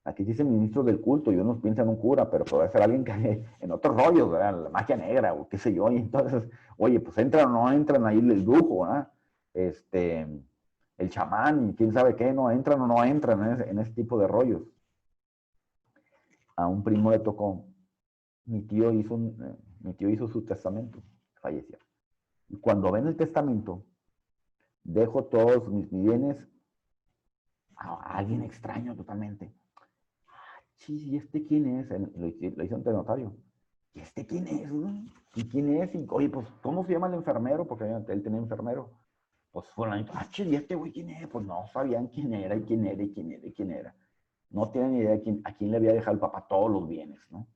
Aquí dice ministro del culto y uno piensa en un cura, pero puede ser alguien que en otros rollos, ¿verdad? La magia negra o qué sé yo. Y entonces, oye, pues entran o no entran ahí el brujo, ¿verdad? El chamán y quién sabe qué, no entran o no entran en ese tipo de rollos. A un primo le tocó, mi tío hizo su testamento, falleció. Y cuando ven el testamento, dejo todos mis bienes a alguien extraño totalmente. Sí, ¿y este quién es? Lo hizo ante el notario. ¿Y este quién es? ¿Y quién es? Y, oye, pues, ¿cómo se llama el enfermero? Porque él tenía enfermero. Pues fulanito, ¿y este güey quién es? Pues no sabían quién era, y quién era, y quién era, y quién era. No tienen ni idea a quién le había dejado el papá todos los bienes, ¿no?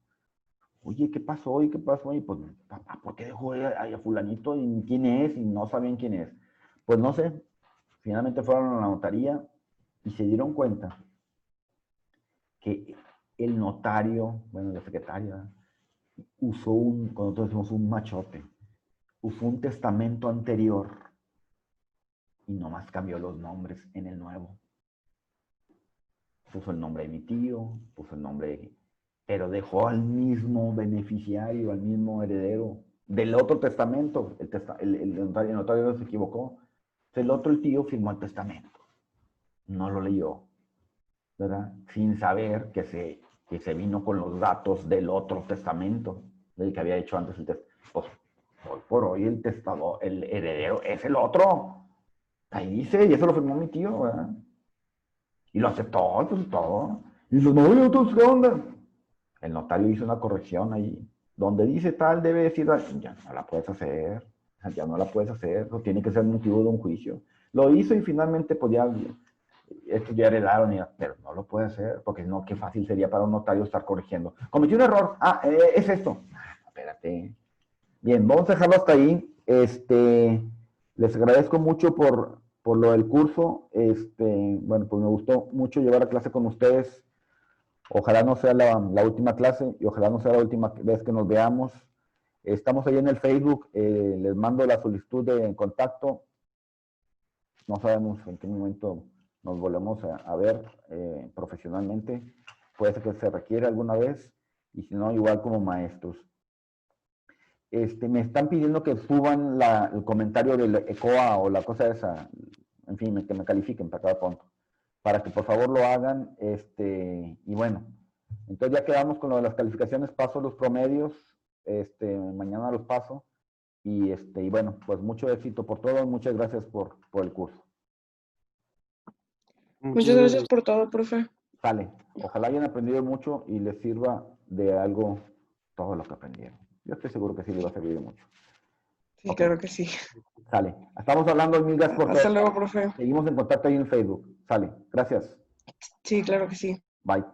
Oye, ¿qué pasó? ¿Y qué pasó? Y pues, papá, ¿por qué dejó a fulanito? ¿Y quién es? Y no sabían quién es. Pues no sé. Finalmente fueron a la notaría y se dieron cuenta que el notario, bueno, la secretaria, usó cuando nosotros decimos un machote, usó un testamento anterior y nomás cambió los nombres en el nuevo. Puso el nombre de mi tío, puso el nombre, pero dejó al mismo beneficiario, al mismo heredero del otro testamento. El notario se equivocó. El tío firmó el testamento. No lo leyó, ¿verdad? Sin saber que se vino con los datos del otro testamento, del que había hecho antes el testamento. Pues hoy por hoy el testador, el heredero es el otro. Ahí dice, y eso lo firmó mi tío, ¿verdad? Y lo aceptó, pues todo. Y dice, no, entonces, ¿qué onda? El notario hizo una corrección ahí. Donde dice tal, debe decir, ya no la puedes hacer. Ya no la puedes hacer. Eso tiene que ser motivo de un juicio. Lo hizo y finalmente pues ya, estos ya heredaron, pero no lo puede hacer, porque no, qué fácil sería para un notario estar corrigiendo. Cometió un error, es esto. Espérate. Bien, vamos a dejarlo hasta ahí. Les agradezco mucho por lo del curso. Bueno, pues me gustó mucho llevar a clase con ustedes. Ojalá no sea la última clase y ojalá no sea la última vez que nos veamos. Estamos ahí en el Facebook. Les mando la solicitud de contacto. No sabemos en qué momento nos volvemos a ver profesionalmente. Puede ser que se requiera alguna vez y si no, igual como maestros. Me están pidiendo que suban el comentario del ECOA o la cosa esa, en fin, que me califiquen para cada punto, para que por favor lo hagan, y bueno, entonces ya quedamos con lo de las calificaciones, paso los promedios, mañana los paso, y bueno, pues mucho éxito por todo, muchas gracias por el curso. Muchas gracias por todo, profe. Sale, ojalá hayan aprendido mucho y les sirva de algo todo lo que aprendieron. Yo estoy seguro que sí les va a servir de mucho. Sí, Ok. claro que sí. Sale. Estamos hablando, mil gracias por todo. Hasta luego, profe. Seguimos en contacto ahí en Facebook. Sale. Gracias. Sí, claro que sí. Bye.